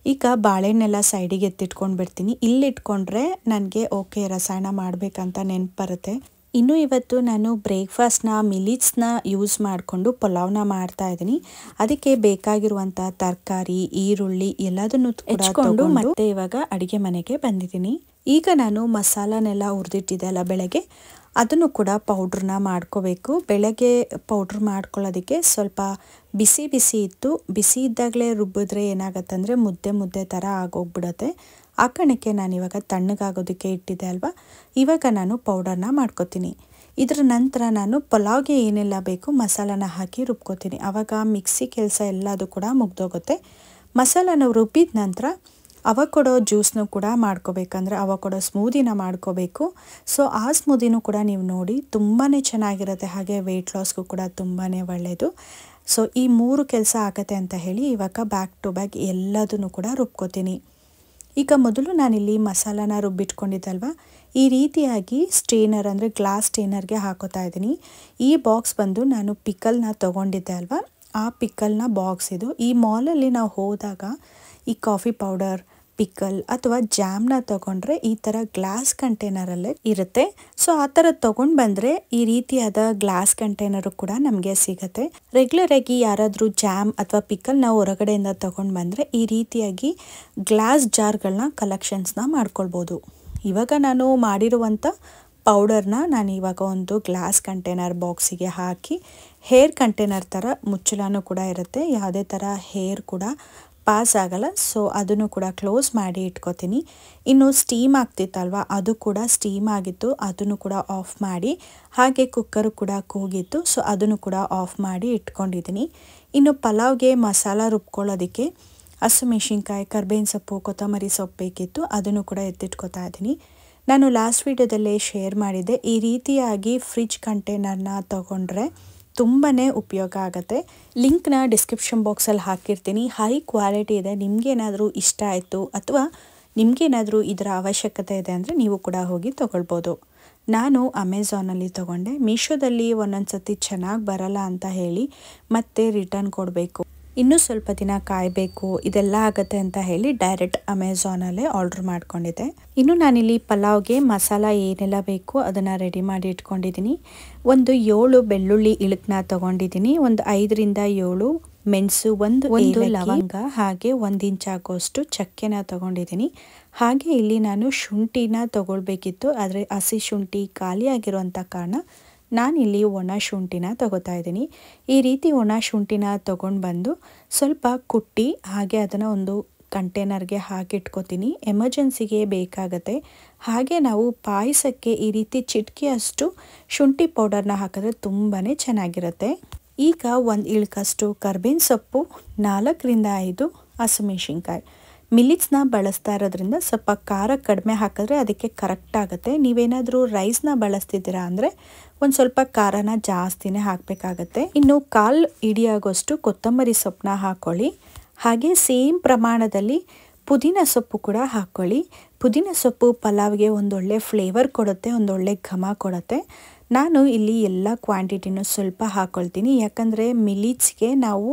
ಈಗ ಬಾಳೆಹಣ್ಣೆಲ್ಲ ಸೈಡಿಗೆ ಎತ್ತಿಟ್ಕೊಂಡು ಬಿಡ್ತೀನಿ. ಇಲ್ಲಿಟ್ಕೊಂಡ್ರೆ ನನಗೆ ಓಕೆ ರಸಾಯನ ಮಾಡಬೇಕಂತ ನೆನಪು ಬರುತ್ತೆ. ಇನ್ನು ಇವತ್ತು ನಾನು ಬ್ರೇಕ್ಫಾಸ್ಟ್ನ ಮಿಲಿಟ್ಸ್ನ ಯೂಸ್ ಮಾಡಿಕೊಂಡು ಪಲಾವ್ನ ಮಾಡ್ತಾ ಇದ್ದೀನಿ. ಅದಕ್ಕೆ ಬೇಕಾಗಿರುವಂಥ ತರಕಾರಿ, ಈರುಳ್ಳಿ ಎಲ್ಲದನ್ನು ಹೆಚ್ಕೊಂಡು ಮತ್ತೆ ಇವಾಗ ಅಡುಗೆ ಮನೆಗೆ ಬಂದಿದ್ದೀನಿ. ಈಗ ನಾನು ಮಸಾಲನೆಲ್ಲ ಹುರಿದಿಟ್ಟಿದ್ದೆ ಅಲ್ಲ ಬೆಳಗ್ಗೆ, ಅದನ್ನು ಕೂಡ ಪೌಡ್ರನ್ನ ಮಾಡ್ಕೋಬೇಕು. ಬೆಳಗ್ಗೆ ಪೌಡ್ರ್ ಮಾಡ್ಕೊಳ್ಳೋದಕ್ಕೆ ಸ್ವಲ್ಪ ಬಿಸಿ ಬಿಸಿ ಇತ್ತು. ಬಿಸಿ ಇದ್ದಾಗಲೇ ರುಬ್ಬಿದ್ರೆ ಏನಾಗತ್ತಂದರೆ ಮುದ್ದೆ ಥರ ಆಗೋಗ್ಬಿಡುತ್ತೆ. ಆ ಕಾರಣಕ್ಕೆ ನಾನು ಇವಾಗ ತಣ್ಣಗಾಗೋದಕ್ಕೆ ಇಟ್ಟಿದ್ದೆ ಅಲ್ವಾ, ಇವಾಗ ನಾನು ಪೌಡರ್ನ ಮಾಡ್ಕೋತೀನಿ. ಇದರ ನಂತರ ನಾನು ಪಲಾವ್ಗೆ ಏನೆಲ್ಲ ಬೇಕು ಮಸಾಲಾನ ಹಾಕಿ ರುಬ್ಕೋತೀನಿ. ಆವಾಗ ಮಿಕ್ಸಿ ಕೆಲಸ ಎಲ್ಲದು ಕೂಡ ಮುಗ್ದೋಗುತ್ತೆ. ಮಸಾಲಾನ ರುಬ್ಬಿದ ನಂತರ ಅವಕೊಡೋ ಜ್ಯೂಸ್ನು ಕೂಡ ಮಾಡ್ಕೋಬೇಕಂದ್ರೆ ಅವಕೊಡೋ ಸ್ಮೂದಿನ ಮಾಡ್ಕೋಬೇಕು. ಸೊ ಆ ಸ್ಮೂದಿನೂ ಕೂಡ ನೀವು ನೋಡಿ ತುಂಬಾ ಚೆನ್ನಾಗಿರುತ್ತೆ, ಹಾಗೆ ವೆಯ್ಟ್ ಲಾಸ್ಗೂ ಕೂಡ ತುಂಬಾ ಒಳ್ಳೆಯದು. ಸೊ ಈ 3 ಕೆಲಸ ಆಗುತ್ತೆ ಅಂತ ಹೇಳಿ ಇವಾಗ ಬ್ಯಾಕ್ ಟು ಬ್ಯಾಕ್ ಎಲ್ಲದನ್ನು ಕೂಡ ರುಬ್ಕೋತೀನಿ. ಈಗ ಮೊದಲು ನಾನಿಲ್ಲಿ ಮಸಾಲಾನ ರುಬ್ಬಿಟ್ಕೊಂಡಿದ್ದಲ್ವ, ಈ ರೀತಿಯಾಗಿ ಸ್ಟ್ರೇನರ್, ಅಂದರೆ ಗ್ಲಾಸ್ ಸ್ಟ್ರೇನರ್ಗೆ ಹಾಕೋತಾ ಇದ್ದೀನಿ. ಈ ಬಾಕ್ಸ್ ಬಂದು ನಾನು ಪಿಕಲ್ನ ತೊಗೊಂಡಿದ್ದೆ ಅಲ್ವಾ, ಆ ಪಿಕಲ್ನ ಬಾಕ್ಸ್ ಇದು. ಈ ಮಾಲಲ್ಲಿ ನಾವು ಹೋದಾಗ ಈ ಕಾಫಿ ಪೌಡರ್, ಪಿಕಲ್ ಅಥವಾ ಜಾಮ್ನ ತೊಗೊಂಡ್ರೆ ಈ ಥರ ಗ್ಲಾಸ್ ಕಂಟೈನರಲ್ಲೇ ಇರುತ್ತೆ. ಸೊ ಆ ಥರ ತೊಗೊಂಡು ಬಂದರೆ ಈ ರೀತಿಯಾದ ಗ್ಲಾಸ್ ಕಂಟೈನರು ಕೂಡ ನಮಗೆ ಸಿಗುತ್ತೆ. ರೆಗ್ಯುಲರಾಗಿ ಯಾರಾದರೂ ಜಾಮ್ ಅಥವಾ ಪಿಕಲ್ ನಾವು ಹೊರಗಡೆಯಿಂದ ತೊಗೊಂಡು ಬಂದರೆ ಈ ರೀತಿಯಾಗಿ ಗ್ಲಾಸ್ ಜಾರ್ಗಳನ್ನ ಕಲೆಕ್ಷನ್ಸ್ನ ಮಾಡ್ಕೊಳ್ಬೋದು. ಇವಾಗ ನಾನು ಮಾಡಿರುವಂಥ ಪೌಡರ್ನ ನಾನು ಇವಾಗ ಒಂದು ಗ್ಲಾಸ್ ಕಂಟೈನರ್ ಬಾಕ್ಸಿಗೆ ಹಾಕಿ, ಹೇರ್ ಕಂಟೈನರ್ ಥರ ಮುಚ್ಚಳನೂ ಕೂಡ ಇರುತ್ತೆ, ಯಾವುದೇ ಥರ ಹೇರ್ ಕೂಡ ಪಾಸ್ ಆಗಲ್ಲ. ಸೊ ಅದನ್ನು ಕೂಡ ಕ್ಲೋಸ್ ಮಾಡಿ ಇಟ್ಕೋತೀನಿ. ಇನ್ನು ಸ್ಟೀಮ್ ಆಗ್ತಿತ್ತಲ್ವ, ಅದು ಕೂಡ ಸ್ಟೀಮ್ ಆಗಿತ್ತು, ಅದನ್ನು ಕೂಡ ಆಫ್ ಮಾಡಿ, ಹಾಗೆ ಕುಕ್ಕರು ಕೂಡ ಕೂಗಿತ್ತು. ಸೊ ಅದನ್ನು ಕೂಡ ಆಫ್ ಮಾಡಿ ಇಟ್ಕೊಂಡಿದ್ದೀನಿ. ಇನ್ನು ಪಲಾವ್ಗೆ ಮಸಾಲ ರುಬ್ಕೊಳ್ಳೋದಕ್ಕೆ ಹಸಿಮೆಣಸಿನ್ಕಾಯಿ, ಕರ್ಬೇವಿನ ಸೊಪ್ಪು, ಕೊತ್ತಂಬರಿ ಸೊಪ್ಪು ಬೇಕಿತ್ತು, ಅದನ್ನು ಕೂಡ ಎತ್ತಿಟ್ಕೋತಾ ಇದ್ದೀನಿ. ನಾನು ಲಾಸ್ಟ್ ವಿಡಿಯೋದಲ್ಲೇ ಶೇರ್ ಮಾಡಿದ್ದೆ, ಈ ರೀತಿಯಾಗಿ ಫ್ರಿಜ್ ಕಂಟೈನರ್ನ ತೊಗೊಂಡ್ರೆ ತುಂಬಾ ಉಪಯೋಗ ಆಗುತ್ತೆ. ಲಿಂಕ್ನ ಡಿಸ್ಕ್ರಿಪ್ಷನ್ ಬಾಕ್ಸಲ್ಲಿ ಹಾಕಿರ್ತೀನಿ. ಹೈ ಕ್ವಾಲಿಟಿ ಇದೆ. ನಿಮಗೇನಾದರೂ ಇಷ್ಟ ಆಯಿತು ಅಥವಾ ನಿಮಗೇನಾದರೂ ಇದರ ಅವಶ್ಯಕತೆ ಇದೆ ಅಂದರೆ ನೀವು ಕೂಡ ಹೋಗಿ ತೊಗೊಳ್ಬೋದು. ನಾನು ಅಮೆಝಾನಲ್ಲಿ ತೊಗೊಂಡೆ. ಮೀಶೋದಲ್ಲಿ ಒಂದೊಂದು ಸತಿ ಚೆನ್ನಾಗಿ ಬರಲ್ಲ ಅಂತ ಹೇಳಿ ಮತ್ತೆ ರಿಟರ್ನ್ ಕೊಡಬೇಕು, ಇನ್ನೂ ಸ್ವಲ್ಪ ದಿನ ಕಾಯಬೇಕು, ಇದೆಲ್ಲ ಆಗುತ್ತೆ ಅಂತ ಹೇಳಿ ಡೈರೆಕ್ಟ್ ಅಮೆಝಾನಲ್ಲೇ ಆರ್ಡ್ರ್ ಮಾಡ್ಕೊಂಡಿದ್ದೆ. ಇನ್ನು ನಾನಿಲ್ಲಿ ಪಲಾವ್ಗೆ ಮಸಾಲ ಏನೆಲ್ಲ ಬೇಕು ಅದನ್ನು ರೆಡಿ ಮಾಡಿ ಇಟ್ಕೊಂಡಿದ್ದೀನಿ. ಒಂದು 7 ಬೆಳ್ಳುಳ್ಳಿ ಇಳಕನ್ನ ತೊಗೊಂಡಿದ್ದೀನಿ, ಒಂದು 5ರಿಂದ 7 ಮೆಣಸು, ಒಂದು ಲವಂಗ, ಹಾಗೆ 1 ಇಂಚ್ ಆಗೋಷ್ಟು ಚಕ್ಕೆನ ತೊಗೊಂಡಿದ್ದೀನಿ. ಹಾಗೆ ಇಲ್ಲಿ ನಾನು ಶುಂಠಿನ ತೊಗೊಳ್ಬೇಕಿತ್ತು, ಆದರೆ ಹಸಿ ಶುಂಠಿ ಖಾಲಿ ಆಗಿರುವಂಥ ಕಾರಣ ನಾನಿಲ್ಲಿ ಒಣ ಶುಂಠಿನ ತಗೋತಾ ಇದ್ದೀನಿ. ಈ ರೀತಿ ಒಣ ಶುಂಠಿನ ತೊಗೊಂಡು ಬಂದು ಸ್ವಲ್ಪ ಕುಟ್ಟಿ ಹಾಗೆ ಅದನ್ನು ಒಂದು ಕಂಟೈನರ್ಗೆ ಹಾಕಿಟ್ಕೋತೀನಿ. ಎಮರ್ಜೆನ್ಸಿಗೆ ಬೇಕಾಗತ್ತೆ. ಹಾಗೆ ನಾವು ಪಾಯಸಕ್ಕೆ ಈ ರೀತಿ ಚಿಟಿಕೆಯಷ್ಟು ಶುಂಠಿ ಪೌಡರ್ನ ಹಾಕಿದ್ರೆ ತುಂಬಾ ಚೆನ್ನಾಗಿರುತ್ತೆ. ಈಗ ಒಂದು ಇಳ್ಕಷ್ಟು ಕರ್ಬೇವಿನ ಸೊಪ್ಪು, 4ರಿಂದ 5 ಹಸಿಮೆಣಸಿನ್ಕಾಯಿ. ಮಿಲ್ಲಿಟ್ಸ್ನ ಬಳಸ್ತಾ ಇರೋದ್ರಿಂದ ಸ್ವಲ್ಪ ಖಾರ ಕಡಿಮೆ ಹಾಕಿದ್ರೆ ಅದಕ್ಕೆ ಕರೆಕ್ಟ್ ಆಗುತ್ತೆ. ನೀವೇನಾದರೂ ರೈಸ್ನ ಬಳಸ್ತಿದ್ದೀರಾ ಅಂದರೆ ಒಂದು ಸ್ವಲ್ಪ ಖಾರನ ಜಾಸ್ತಿನೇ ಹಾಕಬೇಕಾಗತ್ತೆ. ಇನ್ನು 1/4 ಹಿಡಿಯಾಗೋಷ್ಟು ಕೊತ್ತಂಬರಿ ಸೊಪ್ಪನ್ನ ಹಾಕ್ಕೊಳ್ಳಿ. ಹಾಗೆ ಸೇಮ್ ಪ್ರಮಾಣದಲ್ಲಿ ಪುದೀನ ಸೊಪ್ಪು ಕೂಡ ಹಾಕ್ಕೊಳ್ಳಿ. ಪುದೀನ ಸೊಪ್ಪು ಪಲಾವ್ಗೆ ಒಂದೊಳ್ಳೆ ಫ್ಲೇವರ್ ಕೊಡುತ್ತೆ, ಒಂದೊಳ್ಳೆ ಘಮ ಕೊಡುತ್ತೆ. ನಾನು ಇಲ್ಲಿ ಎಲ್ಲ ಕ್ವಾಂಟಿಟಿನೂ ಸ್ವಲ್ಪ ಹಾಕ್ಕೊಳ್ತೀನಿ. ಯಾಕಂದರೆ ಮಿಲ್ಲಿಟ್ಸ್ಗೆ ನಾವು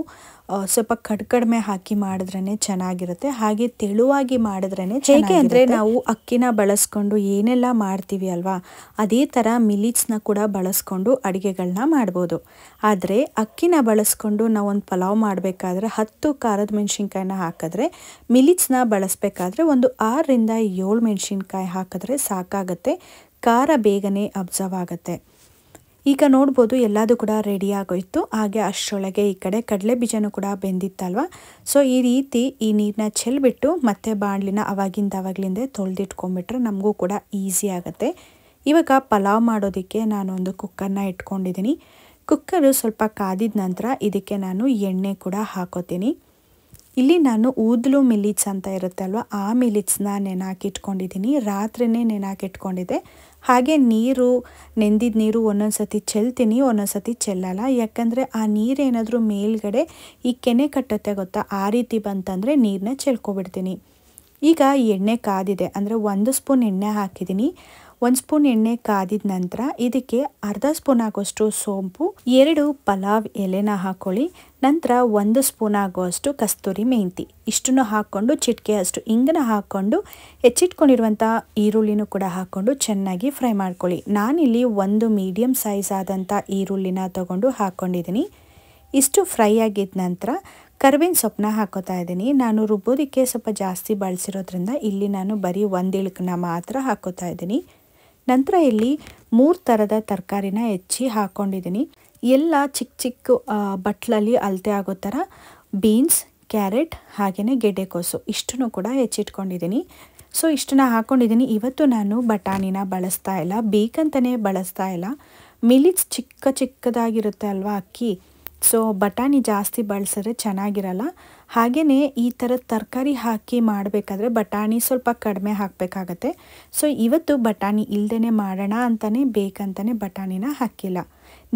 ಸ್ವಲ್ಪ ಕಡಿಮೆ ಹಾಕಿ ಮಾಡಿದ್ರೇ ಚೆನ್ನಾಗಿರುತ್ತೆ. ಹಾಗೆ ತೆಳುವಾಗಿ ಮಾಡಿದ್ರೇ ಹೇಗೆ ಅಂದರೆ ನಾವು ಅಕ್ಕಿನ ಬಳಸ್ಕೊಂಡು ಏನೆಲ್ಲ ಮಾಡ್ತೀವಿ ಅಲ್ವಾ, ಅದೇ ಥರ ಮಿಲ್ಲಿಟ್ಸ್ನ ಕೂಡ ಬಳಸ್ಕೊಂಡು ಅಡುಗೆಗಳನ್ನ ಮಾಡ್ಬೋದು. ಆದರೆ ಅಕ್ಕಿನ ಬಳಸ್ಕೊಂಡು ನಾವೊಂದು ಪಲಾವ್ ಮಾಡಬೇಕಾದ್ರೆ 10 ಖಾರದ ಮೆಣಸಿನ್ಕಾಯಿನ ಹಾಕಿದ್ರೆ, ಮಿಲ್ಲಿಟ್ಸ್ನ ಬಳಸಬೇಕಾದ್ರೆ ಒಂದು 6ರಿಂದ 7 ಮೆಣಸಿನ್ಕಾಯಿ ಹಾಕಿದ್ರೆ ಸಾಕಾಗುತ್ತೆ. ಖಾರ ಬೇಗನೆ ಅಬ್ಸರ್ವ್ ಆಗುತ್ತೆ. ಈಗ ನೋಡ್ಬೋದು ಎಲ್ಲದೂ ಕೂಡ ರೆಡಿ ಆಗೋಯ್ತು. ಹಾಗೆ ಅಷ್ಟರೊಳಗೆ ಈ ಕಡೆ ಕಡಲೆ ಬೀಜನೂ ಕೂಡ ಬೆಂದಿತ್ತಲ್ವ. ಸೊ ಈ ರೀತಿ ಈ ನೀರನ್ನ ಚೆಲ್ಬಿಟ್ಟು ಮತ್ತೆ ಬಾಣಲಿನ ಅವಾಗಿಂದ ತೊಳೆದಿಟ್ಕೊಂಡ್ಬಿಟ್ರೆ ನಮಗೂ ಕೂಡ ಈಸಿ ಆಗುತ್ತೆ. ಇವಾಗ ಪಲಾವ್ ಮಾಡೋದಕ್ಕೆ ನಾನೊಂದು ಕುಕ್ಕರ್ನ ಇಟ್ಕೊಂಡಿದ್ದೀನಿ. ಕುಕ್ಕರು ಸ್ವಲ್ಪ ಕಾದಿದ ನಂತರ ಇದಕ್ಕೆ ನಾನು ಎಣ್ಣೆ ಕೂಡ ಹಾಕೋತೀನಿ. ಇಲ್ಲಿ ನಾನು ಊದಲು ಮಿಲ್ಲಿಟ್ಸ್ ಅಂತ ಇರುತ್ತಲ್ವ, ಆ ಮಿಲ್ಲಿಟ್ಸ್ನ ನೆನಾಕಿಟ್ಕೊಂಡಿದ್ದೀನಿ. ರಾತ್ರಿನೇ ನೆನಾಕಿಟ್ಕೊಂಡಿದ್ದೆ. ಹಾಗೆ ನೀರು, ನೆಂದಿದ್ದ ನೀರು ಒಂದೊಂದು ಸತಿ ಚೆಲ್ತೀನಿ, ಒಂದೊಂದು ಸತಿ ಚೆಲ್ಲಲ್ಲ. ಯಾಕಂದರೆ ಆ ನೀರೇನಾದರೂ ಮೇಲ್ಗಡೆ ಈ ಕೆನೆ ಕಟ್ಟುತ್ತೆ ಗೊತ್ತಾ, ಆ ರೀತಿ ಬಂತಂದರೆ ನೀರನ್ನ ಚೆಲ್ಕೊಬಿಡ್ತೀನಿ. ಈಗ ಎಣ್ಣೆ ಕಾದಿದೆ ಅಂದರೆ 1 ಸ್ಪೂನ್ ಎಣ್ಣೆ ಹಾಕಿದ್ದೀನಿ. 1 ಸ್ಪೂನ್ ಎಣ್ಣೆ ಕಾದಿದ ನಂತರ ಇದಕ್ಕೆ ಅರ್ಧ ಸ್ಪೂನ್ ಆಗೋಷ್ಟು ಸೋಂಪು, 2 ಪಲಾವ್ ಎಲೆನ ಹಾಕ್ಕೊಳ್ಳಿ. ನಂತರ 1 ಸ್ಪೂನ್ ಆಗುವಷ್ಟು ಕಸ್ತೂರಿ ಮೆಂತಿ, ಇಷ್ಟನ್ನು ಹಾಕ್ಕೊಂಡು ಚಿಟಿಕೆಯಷ್ಟು ಇಂಗನ್ನ ಹಾಕ್ಕೊಂಡು ಹೆಚ್ಚಿಟ್ಕೊಂಡಿರುವಂಥ ಈರುಳ್ಳಿನೂ ಕೂಡ ಹಾಕ್ಕೊಂಡು ಚೆನ್ನಾಗಿ ಫ್ರೈ ಮಾಡ್ಕೊಳ್ಳಿ. ನಾನಿಲ್ಲಿ 1 ಮೀಡಿಯಮ್ ಸೈಜ್ ಆದಂಥ ಈರುಳ್ಳಿನ ತಗೊಂಡು ಹಾಕ್ಕೊಂಡಿದ್ದೀನಿ. ಇಷ್ಟು ಫ್ರೈ ಆಗಿದ ನಂತರ ಕರ್ಬೇವಿನ ಸೊಪ್ಪನ್ನ ಹಾಕೋತಾ ಇದ್ದೀನಿ. ನಾನು ರುಬ್ಬೋದಕ್ಕೆ ಸ್ವಲ್ಪ ಜಾಸ್ತಿ ಬಳಸಿರೋದ್ರಿಂದ ಇಲ್ಲಿ ನಾನು ಬರೀ 1 ಇಳ್ಕನ್ನ ಮಾತ್ರ ಹಾಕೋತಾ ಇದ್ದೀನಿ. ನಂತರ ಇಲ್ಲಿ 3 ಥರದ ತರಕಾರಿನ ಹೆಚ್ಚಿ ಹಾಕ್ಕೊಂಡಿದ್ದೀನಿ. ಎಲ್ಲ ಚಿಕ್ಕ ಚಿಕ್ಕ ಬಟ್ಲಲ್ಲಿ ಅಳತೆ ಆಗೋ ಥರ ಬೀನ್ಸ್, ಕ್ಯಾರೆಟ್ ಹಾಗೆಯೇ ಗೆಡ್ಡೆಕೋಸು ಇಷ್ಟನ್ನು ಕೂಡ ಹೆಚ್ಚಿಟ್ಕೊಂಡಿದ್ದೀನಿ. ಸೊ ಇಷ್ಟನ್ನು ಹಾಕ್ಕೊಂಡಿದ್ದೀನಿ. ಇವತ್ತು ನಾನು ಬಟಾಣಿನ ಬಳಸ್ತಾ ಇಲ್ಲ, ಬೇಕಂತಲೇ ಬಳಸ್ತಾ ಇಲ್ಲ. ಮಿಲ್ಲಿಟ್ಸ್ ಚಿಕ್ಕದಾಗಿರುತ್ತೆ ಅಲ್ವಾ ಅಕ್ಕಿ, ಸೊ ಬಟಾಣಿ ಜಾಸ್ತಿ ಬಳಸಿದ್ರೆ ಚೆನ್ನಾಗಿರಲ್ಲ. ಹಾಗೆಯೇ ಈ ಥರ ತರಕಾರಿ ಹಾಕಿ ಮಾಡಬೇಕಾದ್ರೆ ಬಟಾಣಿ ಸ್ವಲ್ಪ ಕಡಿಮೆ ಹಾಕಬೇಕಾಗತ್ತೆ. ಸೊ ಇವತ್ತು ಬಟಾಣಿ ಇಲ್ಲದೇ ಮಾಡೋಣ ಅಂತಲೇ ಬೇಕಂತಲೇ ಬಟಾಣಿನ ಹಾಕಿಲ್ಲ.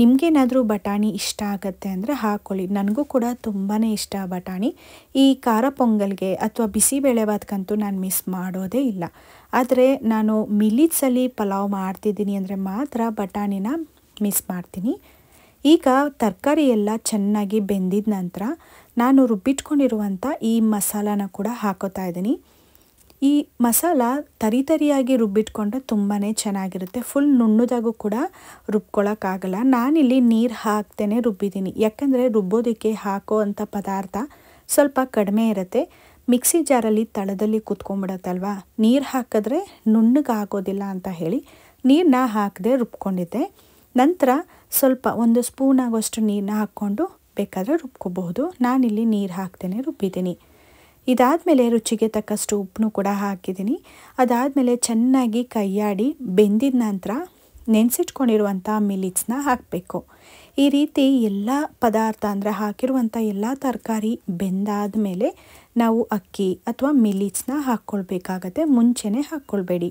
ನಿಮಗೇನಾದರೂ ಬಟಾಣಿ ಇಷ್ಟ ಆಗುತ್ತೆ ಅಂದರೆ ಹಾಕ್ಕೊಳ್ಳಿ. ನನಗೂ ಕೂಡ ತುಂಬಾ ಇಷ್ಟ ಬಟಾಣಿ. ಈ ಖಾರ ಪೊಂಗಲ್ಗೆ ಅಥವಾ ಬಿಸಿಬೇಳೆಭಾತ್ಗಂತೂ ನಾನು ಮಿಸ್ ಮಾಡೋದೇ ಇಲ್ಲ. ಆದರೆ ನಾನು ಮಿಲ್ಲಿಟ್ಸಲ್ಲಿ ಪಲಾವ್ ಮಾಡ್ತಿದ್ದೀನಿ ಅಂದರೆ ಮಾತ್ರ ಬಟಾಣಿನ ಮಿಸ್ ಮಾಡ್ತೀನಿ. ಈಗ ತರಕಾರಿ ಎಲ್ಲ ಚೆನ್ನಾಗಿ ಬೆಂದಿದ ನಂತರ ನಾನು ರುಬ್ಬಿಟ್ಕೊಂಡಿರುವಂಥ ಈ ಮಸಾಲಾನ ಕೂಡ ಹಾಕೋತಾ ಇದ್ದೀನಿ. ಈ ಮಸಾಲ ತರಿಯಾಗಿ ರುಬ್ಬಿಟ್ಕೊಂಡ್ರೆ ತುಂಬಾ ಚೆನ್ನಾಗಿರುತ್ತೆ. ಫುಲ್ ನುಣ್ಣದಾಗೂ ಕೂಡ ರುಬ್ಕೊಳ್ಳೋಕ್ಕಾಗಲ್ಲ. ನಾನಿಲ್ಲಿ ನೀರು ಹಾಕ್ತೇನೆ ರುಬ್ಬಿದ್ದೀನಿ. ಯಾಕಂದರೆ ರುಬ್ಬೋದಕ್ಕೆ ಹಾಕೋ ಅಂಥ ಪದಾರ್ಥ ಸ್ವಲ್ಪ ಕಡಿಮೆ ಇರುತ್ತೆ. ಮಿಕ್ಸಿ ಜಾರಲ್ಲಿ ತಳದಲ್ಲಿ ಕೂತ್ಕೊಂಡ್ಬಿಡತ್ತಲ್ವ, ನೀರು ಹಾಕಿದ್ರೆ ನುಣ್ಣಗಾಗೋದಿಲ್ಲ ಅಂತ ಹೇಳಿ ನೀರನ್ನ ಹಾಕದೆ ರುಬ್ಕೊಂಡಿದ್ದೆ. ನಂತರ ಸ್ವಲ್ಪ 1 ಸ್ಪೂನ್ ಆಗೋಷ್ಟು ನೀರನ್ನ ಹಾಕ್ಕೊಂಡು ಬೇಕಾದರೆ ರುಬ್ಕೋಬಹುದು. ನಾನಿಲ್ಲಿ ನೀರು ಹಾಕ್ತೇನೆ ರುಬ್ಬಿದ್ದೀನಿ. ಇದಾದಮೇಲೆ ರುಚಿಗೆ ತಕ್ಕಷ್ಟು ಉಪ್ಪನ್ನು ಕೂಡ ಹಾಕಿದ್ದೀನಿ. ಅದಾದಮೇಲೆ ಚೆನ್ನಾಗಿ ಕೈಯಾಡಿ ಬೆಂದಿದ ನಂತರ ನೆನೆಸಿಟ್ಕೊಂಡಿರುವಂಥ ಮಿಲ್ಲಿಟ್ಸ್ನ ಹಾಕಬೇಕು. ಈ ರೀತಿ ಎಲ್ಲ ಪದಾರ್ಥ ಅಂದರೆ ಹಾಕಿರುವಂಥ ಎಲ್ಲ ತರಕಾರಿ ಬೆಂದಾದ ಮೇಲೆ ನಾವು ಅಕ್ಕಿ ಅಥವಾ ಮಿಲ್ಲಿಟ್ಸ್ನ ಹಾಕ್ಕೊಳ್ಬೇಕಾಗತ್ತೆ. ಮುಂಚೆನೇ ಹಾಕ್ಕೊಳ್ಬೇಡಿ.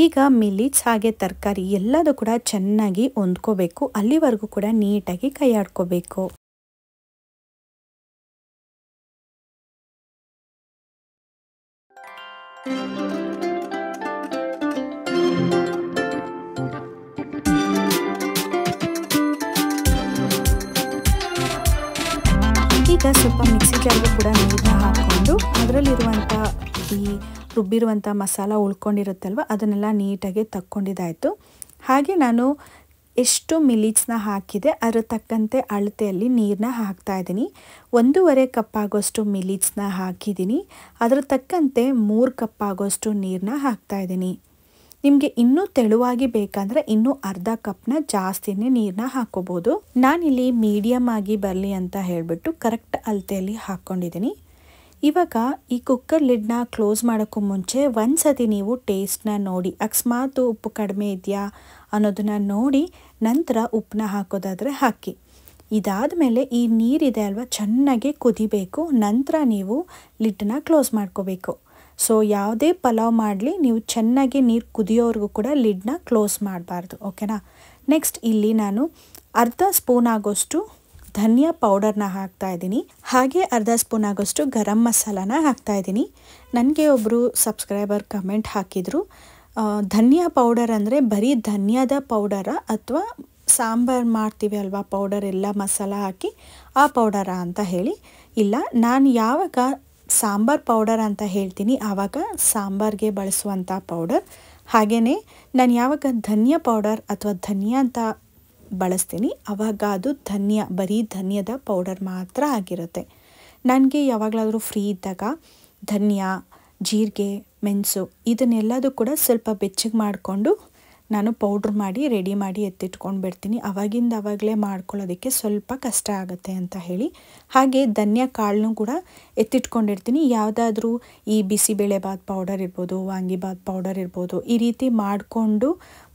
ಈಗ ಮಿಲ್ಲಿಟ್ಸ್ ಹಾಗೆ ತರಕಾರಿ ಎಲ್ಲದೂ ಕೂಡ ಚೆನ್ನಾಗಿ ಹೊಂದ್ಕೋಬೇಕು. ಅಲ್ಲಿವರೆಗೂ ಕೂಡ ನೀಟಾಗಿ ಕೈಯಾಡ್ಕೋಬೇಕು. ಈಗ ಸ್ವಲ್ಪ ಮಿಕ್ಸಿ ಜಾರ್ಗೆ ಕೂಡ ನೀರನ್ನ ಹಾಕ್ಕೊಂಡು ಅದರಲ್ಲಿರುವಂಥ ಈ ರುಬ್ಬಿರುವಂಥ ಮಸಾಲ ಉಳ್ಕೊಂಡಿರುತ್ತಲ್ವ ಅದನ್ನೆಲ್ಲ ನೀಟಾಗಿ ತಕ್ಕೊಂಡಿದ್ದಾಯಿತು. ಹಾಗೆ ನಾನು ಎಷ್ಟು ಮಿಲ್ಲಿಟ್ಸ್ನ ಹಾಕಿದೆ ಅದರ ತಕ್ಕಂತೆ ಅಳತೆಯಲ್ಲಿ ನೀರನ್ನ ಹಾಕ್ತಾಯಿದ್ದೀನಿ. 1.5 ಕಪ್ ಆಗೋಷ್ಟು ಮಿಲ್ಲಿಟ್ಸ್ನ ಹಾಕಿದ್ದೀನಿ. ಅದರ ತಕ್ಕಂತೆ 3 ಕಪ್ ಆಗೋಷ್ಟು ನೀರನ್ನ ಹಾಕ್ತಾಯಿದ್ದೀನಿ. ನಿಮಗೆ ಇನ್ನೂ ತೆಳುವಾಗಿ ಬೇಕಂದರೆ ಇನ್ನೂ ಅರ್ಧ ಕಪ್ನ ಜಾಸ್ತಿನೇ ನೀರನ್ನ ಹಾಕ್ಕೋಬೋದು. ನಾನಿಲ್ಲಿ ಮೀಡಿಯಮ್ ಆಗಿ ಬರಲಿ ಅಂತ ಹೇಳಿಬಿಟ್ಟು ಕರೆಕ್ಟ್ ಅಳತೆಯಲ್ಲಿ ಹಾಕ್ಕೊಂಡಿದ್ದೀನಿ. ಇವಾಗ ಈ ಕುಕ್ಕರ್ ಲಿಡ್ನ ಕ್ಲೋಸ್ ಮಾಡೋಕ್ಕೂ ಮುಂಚೆ ಒಂದು ಸತಿ ನೀವು ಟೇಸ್ಟ್ನ ನೋಡಿ, ಅಕಸ್ಮಾತ್ ಉಪ್ಪು ಕಡಿಮೆ ಇದೆಯಾ ಅನ್ನೋದನ್ನ ನೋಡಿ ನಂತರ ಉಪ್ಪನ್ನ ಹಾಕೋದಾದರೆ ಹಾಕಿ. ಇದಾದ ಮೇಲೆ ಈ ನೀರಿದೆ ಅಲ್ವಾ ಚೆನ್ನಾಗಿ ಕುದಿಬೇಕು. ನಂತರ ನೀವು ಲಿಡ್ನ ಕ್ಲೋಸ್ ಮಾಡ್ಕೋಬೇಕು. ಸೊ ಯಾವುದೇ ಪಲಾವ್ ಮಾಡಲಿ ನೀವು ಚೆನ್ನಾಗಿ ನೀರು ಕುದಿಯೋವರೆಗೂ ಕೂಡ ಲಿಡ್ನ ಕ್ಲೋಸ್ ಮಾಡಬಾರ್ದು, ಓಕೆನಾ. ನೆಕ್ಸ್ಟ್ ಇಲ್ಲಿ ನಾನು ಅರ್ಧ ಸ್ಪೂನ್ ಆಗೋಷ್ಟು ಧನಿಯಾ ಪೌಡರ್ನ ಹಾಕ್ತಾಯಿದ್ದೀನಿ. ಹಾಗೆ ಅರ್ಧ ಸ್ಪೂನ್ ಆಗೋಷ್ಟು ಗರಂ ಮಸಾಲಾನ ಹಾಕ್ತಾಯಿದ್ದೀನಿ. ನನಗೆ ಒಬ್ಬರು ಸಬ್ಸ್ಕ್ರೈಬರ್ ಕಮೆಂಟ್ ಹಾಕಿದರು, ಧನಿಯಾ ಪೌಡರ್ ಅಂದರೆ ಬರೀ ಧನಿಯಾದ ಪೌಡರ ಅಥವಾ ಸಾಂಬಾರು ಮಾಡ್ತೀವಿ ಅಲ್ವಾ ಪೌಡರ್ ಎಲ್ಲ ಮಸಾಲ ಹಾಕಿ ಆ ಪೌಡರ ಅಂತ ಹೇಳಿ. ಇಲ್ಲ, ನಾನು ಯಾವಾಗ ಸಾಂಬಾರು ಪೌಡರ್ ಅಂತ ಹೇಳ್ತೀನಿ ಆವಾಗ ಸಾಂಬಾರಿಗೆ ಬಳಸುವಂಥ ಪೌಡರ್. ಹಾಗೆಯೇ ನಾನು ಯಾವಾಗ ಧನಿಯಾ ಪೌಡರ್ ಅಥವಾ ಧನಿಯಾ ಅಂತ ಬಳಸ್ತೀನಿ ಆವಾಗ ಅದು ಬರೀ ಧನಿಯಾದ ಪೌಡರ್ ಮಾತ್ರ ಆಗಿರುತ್ತೆ. ನನಗೆ ಯಾವಾಗಲಾದರೂ ಫ್ರೀ ಇದ್ದಾಗ ಧನಿಯಾ, ಜೀರಿಗೆ, ಮೆಣಸು ಇದನ್ನೆಲ್ಲದೂ ಕೂಡ ಸ್ವಲ್ಪ ಬೆಚ್ಚಗೆ ಮಾಡಿಕೊಂಡು ನಾನು ಪೌಡ್ರ್ ಮಾಡಿ ರೆಡಿ ಮಾಡಿ ಎತ್ತಿಟ್ಕೊಂಡು ಬಿಡ್ತೀನಿ. ಆವಾಗಲೇ ಮಾಡ್ಕೊಳ್ಳೋದಕ್ಕೆ ಸ್ವಲ್ಪ ಕಷ್ಟ ಆಗುತ್ತೆ ಅಂತ ಹೇಳಿ. ಹಾಗೆ ಧನಿಯಾ ಕಾಳನ್ನು ಕೂಡ ಎತ್ತಿಟ್ಕೊಂಡಿರ್ತೀನಿ. ಯಾವುದಾದ್ರೂ ಈ ಬಿಸಿಬೇಳೆಬಾತ್ ಪೌಡರ್ ಇರ್ಬೋದು, ವಾಂಗಿಬಾತ್ ಪೌಡರ್ ಇರ್ಬೋದು, ಈ ರೀತಿ ಮಾಡಿಕೊಂಡು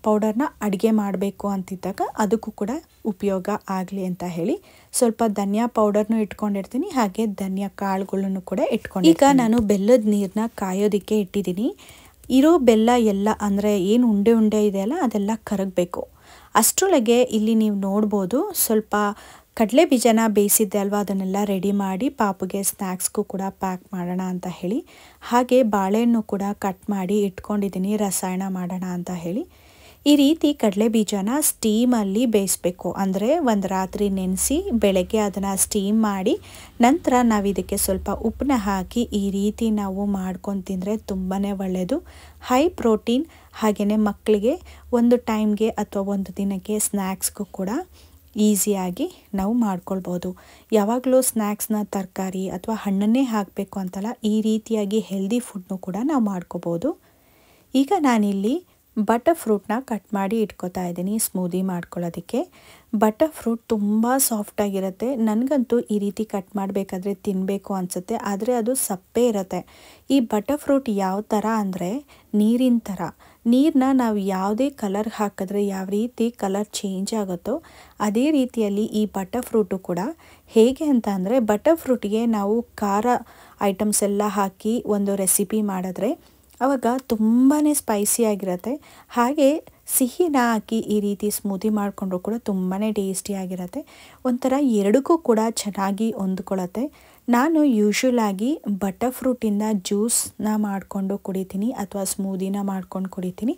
ಪೌಡರ್ನ ಅಡುಗೆ ಮಾಡಬೇಕು ಅಂತಿದ್ದಾಗ ಅದಕ್ಕೂ ಕೂಡ ಉಪಯೋಗ ಆಗಲಿ ಅಂತ ಹೇಳಿ ಸ್ವಲ್ಪ ಧನಿಯಾ ಪೌಡರ್ನು ಇಟ್ಕೊಂಡಿರ್ತೀನಿ. ಹಾಗೆ ಧನಿಯಾ ಕಾಳುಗಳನ್ನು ಕೂಡ ಇಟ್ಕೊಂಡು ಈಗ ನಾನು ಬೆಲ್ಲದ ನೀರನ್ನ ಕಾಯೋದಕ್ಕೆ ಇಟ್ಟಿದ್ದೀನಿ. ಇರೋ ಬೆಲ್ಲ ಎಲ್ಲ ಅಂದರೆ ಏನು ಉಂಡೆ ಇದೆಯಲ್ಲ ಅದೆಲ್ಲ ಕರಗಬೇಕು. ಅಷ್ಟರೊಳಗೆ ಇಲ್ಲಿ ನೀವು ನೋಡ್ಬೋದು ಸ್ವಲ್ಪ ಕಡಲೆ ಬೀಜನ ಬೇಯಿಸಿದ್ದೆ ಅಲ್ವಾ ಅದನ್ನೆಲ್ಲ ರೆಡಿ ಮಾಡಿ ಪಾಪುಗೆ ಸ್ನ್ಯಾಕ್ಸ್ಗೂ ಕೂಡ ಪ್ಯಾಕ್ ಮಾಡೋಣ ಅಂತ ಹೇಳಿ. ಹಾಗೆ ಬಾಳೆಹಣ್ಣು ಕೂಡ ಕಟ್ ಮಾಡಿ ಇಟ್ಕೊಂಡಿದ್ದೀನಿ ರಸಾಯನ ಮಾಡೋಣ ಅಂತ ಹೇಳಿ. ಈ ರೀತಿ ಕಡಲೆ ಬೀಜನ ಸ್ಟೀಮಲ್ಲಿ ಬೇಯಿಸ್ಬೇಕು. ಅಂದರೆ ಒಂದು ರಾತ್ರಿ ನೆನೆಸಿ ಬೆಳಗ್ಗೆ ಅದನ್ನು ಸ್ಟೀಮ್ ಮಾಡಿ ನಂತರ ನಾವು ಇದಕ್ಕೆ ಸ್ವಲ್ಪ ಉಪ್ಪನ್ನ ಹಾಕಿ ಈ ರೀತಿ ನಾವು ಮಾಡ್ಕೊಂಡು ತಿಂದರೆ ತುಂಬಾ ಒಳ್ಳೆಯದು. High protein. ಹಾಗೆಯೇ ಮಕ್ಕಳಿಗೆ ಒಂದು ಟೈಮ್ಗೆ ಅಥವಾ ಒಂದು ದಿನಕ್ಕೆ ಸ್ನ್ಯಾಕ್ಸ್ಗೂ ಕೂಡ ಈಸಿಯಾಗಿ ನಾವು ಮಾಡ್ಕೊಳ್ಬೋದು. ಯಾವಾಗಲೂ ಸ್ನ್ಯಾಕ್ಸ್ನ ತರಕಾರಿ ಅಥವಾ ಹಣ್ಣನ್ನೇ ಹಾಕಬೇಕು ಅಂತಲ್ಲ, ಈ ರೀತಿಯಾಗಿ ಹೆಲ್ದಿ ಫುಡ್ನು ಕೂಡ ನಾವು ಮಾಡ್ಕೋಬೋದು. ಈಗ ನಾನಿಲ್ಲಿ ಬಟರ್ ಫ್ರೂಟ್ನ ಕಟ್ ಮಾಡಿ ಇಟ್ಕೋತಾ ಇದ್ದೀನಿ ಸ್ಮೂದಿ ಮಾಡ್ಕೊಳ್ಳೋದಕ್ಕೆ. ಬಟರ್ ಫ್ರೂಟ್ ತುಂಬ ಸಾಫ್ಟಾಗಿರುತ್ತೆ. ನನಗಂತೂ ಈ ರೀತಿ ಕಟ್ ಮಾಡಬೇಕಾದ್ರೆ ತಿನ್ನಬೇಕು ಅನಿಸುತ್ತೆ, ಆದರೆ ಅದು ಸಪ್ಪೆ ಇರುತ್ತೆ. ಈ ಬಟರ್ ಫ್ರೂಟ್ ಯಾವ ಥರ ಅಂದರೆ ನೀರಿನ ಥರ. ನೀರನ್ನ ನಾವು ಯಾವುದೇ ಕಲರ್ ಹಾಕಿದ್ರೆ ಯಾವ ರೀತಿ ಕಲರ್ ಚೇಂಜ್ ಆಗುತ್ತೋ ಅದೇ ರೀತಿಯಲ್ಲಿ ಈ ಬಟರ್ ಫ್ರೂಟು ಕೂಡ. ಹೇಗೆ ಅಂತ ಅಂದರೆ ಬಟರ್ ಫ್ರೂಟಿಗೆ ನಾವು ಖಾರ ಐಟಮ್ಸ್ ಎಲ್ಲ ಹಾಕಿ ಒಂದು ರೆಸಿಪಿ ಮಾಡಿದ್ರೆ ಆವಾಗ ತುಂಬಾ ಸ್ಪೈಸಿಯಾಗಿರುತ್ತೆ. ಹಾಗೆ ಸಿಹಿನ ಹಾಕಿ ಈ ರೀತಿ ಸ್ಮೂದಿ ಮಾಡಿಕೊಂಡ್ರು ಕೂಡ ತುಂಬಾ ಟೇಸ್ಟಿಯಾಗಿರುತ್ತೆ. ಒಂಥರ ಎರಡಕ್ಕೂ ಕೂಡ ಚೆನ್ನಾಗಿ ಹೊಂದ್ಕೊಳ್ಳುತ್ತೆ. ನಾನು ಯೂಶ್ವಲಾಗಿ ಬಟರ್ ಫ್ರೂಟಿಂದ ಜ್ಯೂಸನ್ನ ಮಾಡಿಕೊಂಡು ಕುಡಿತೀನಿ ಅಥವಾ ಸ್ಮೂದಿನ ಮಾಡ್ಕೊಂಡು ಕುಡಿತೀನಿ.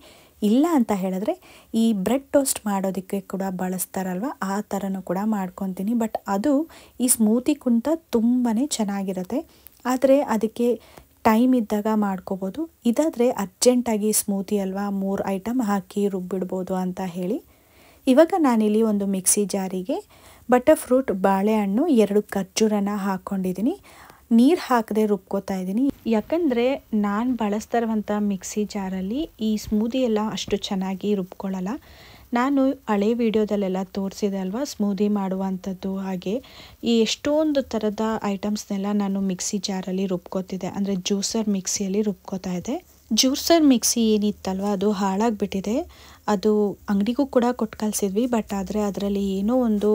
ಇಲ್ಲ ಅಂತ ಹೇಳಿದ್ರೆ ಈ ಬ್ರೆಡ್ ಟೋಸ್ಟ್ ಮಾಡೋದಕ್ಕೆ ಕೂಡ ಬಳಸ್ತಾರಲ್ವ ಆ ಥರನೂ ಕೂಡ ಮಾಡ್ಕೊತೀನಿ. ಬಟ್ ಅದು ಈ ಸ್ಮೂದಿಗಿಂತ ತುಂಬಾ ಚೆನ್ನಾಗಿರುತ್ತೆ. ಆದರೆ ಅದಕ್ಕೆ ಟೈಮ್ ಇದ್ದಾಗ ಮಾಡ್ಕೋಬೋದು. ಇದಾದರೆ ಅರ್ಜೆಂಟಾಗಿ ಸ್ಮೂತಿ ಅಲ್ವಾ 3 ಐಟಮ್ ಹಾಕಿ ರುಬ್ಬಿಡ್ಬೋದು ಅಂತ ಹೇಳಿ. ಇವಾಗ ನಾನಿಲ್ಲಿ ಒಂದು ಮಿಕ್ಸಿ ಜಾರಿಗೆ ಬಟರ್ ಫ್ರೂಟ್, ಬಾಳೆಹಣ್ಣು, 2 ಖರ್ಜೂರನ ಹಾಕ್ಕೊಂಡಿದ್ದೀನಿ. ನೀರು ಹಾಕದೆ ರುಬ್ಕೋತಾ ಇದ್ದೀನಿ. ಯಾಕಂದರೆ ನಾನು ಬಳಸ್ತಾ ಇರುವಂಥ ಮಿಕ್ಸಿ ಜಾರಲ್ಲಿ ಈ ಸ್ಮೂದಿ ಎಲ್ಲ ಅಷ್ಟು ಚೆನ್ನಾಗಿ ರುಬ್ಕೊಳ್ಳಲ್ಲ. ನಾನು ಹಳೆ ವಿಡಿಯೋದಲ್ಲೆಲ್ಲ ತೋರಿಸಿದೆ ಅಲ್ವಾ ಸ್ಮೂದಿ ಮಾಡುವಂಥದ್ದು. ಹಾಗೆ ಈ ಎಷ್ಟೊಂದು ಥರದ ಐಟಮ್ಸ್ನೆಲ್ಲ ನಾನು ಮಿಕ್ಸಿ ಜಾರಲ್ಲಿ ರುಬ್ಕೋತಿದ್ದೆ, ಅಂದರೆ ಜ್ಯೂಸರ್ ಮಿಕ್ಸಿಯಲ್ಲಿ ರುಬ್ಕೋತಾ ಇದ್ದೆ. ಜ್ಯೂಸರ್ ಮಿಕ್ಸಿ ಏನಿತ್ತಲ್ವ ಅದು ಹಾಳಾಗಿಬಿಟ್ಟಿದೆ. ಅದು ಅಂಗಡಿಗೂ ಕೂಡ ಕೊಟ್ಟು ಕಳಿಸಿದ್ವಿ. ಬಟ್ ಆದರೆ ಅದರಲ್ಲಿ ಏನೋ ಒಂದು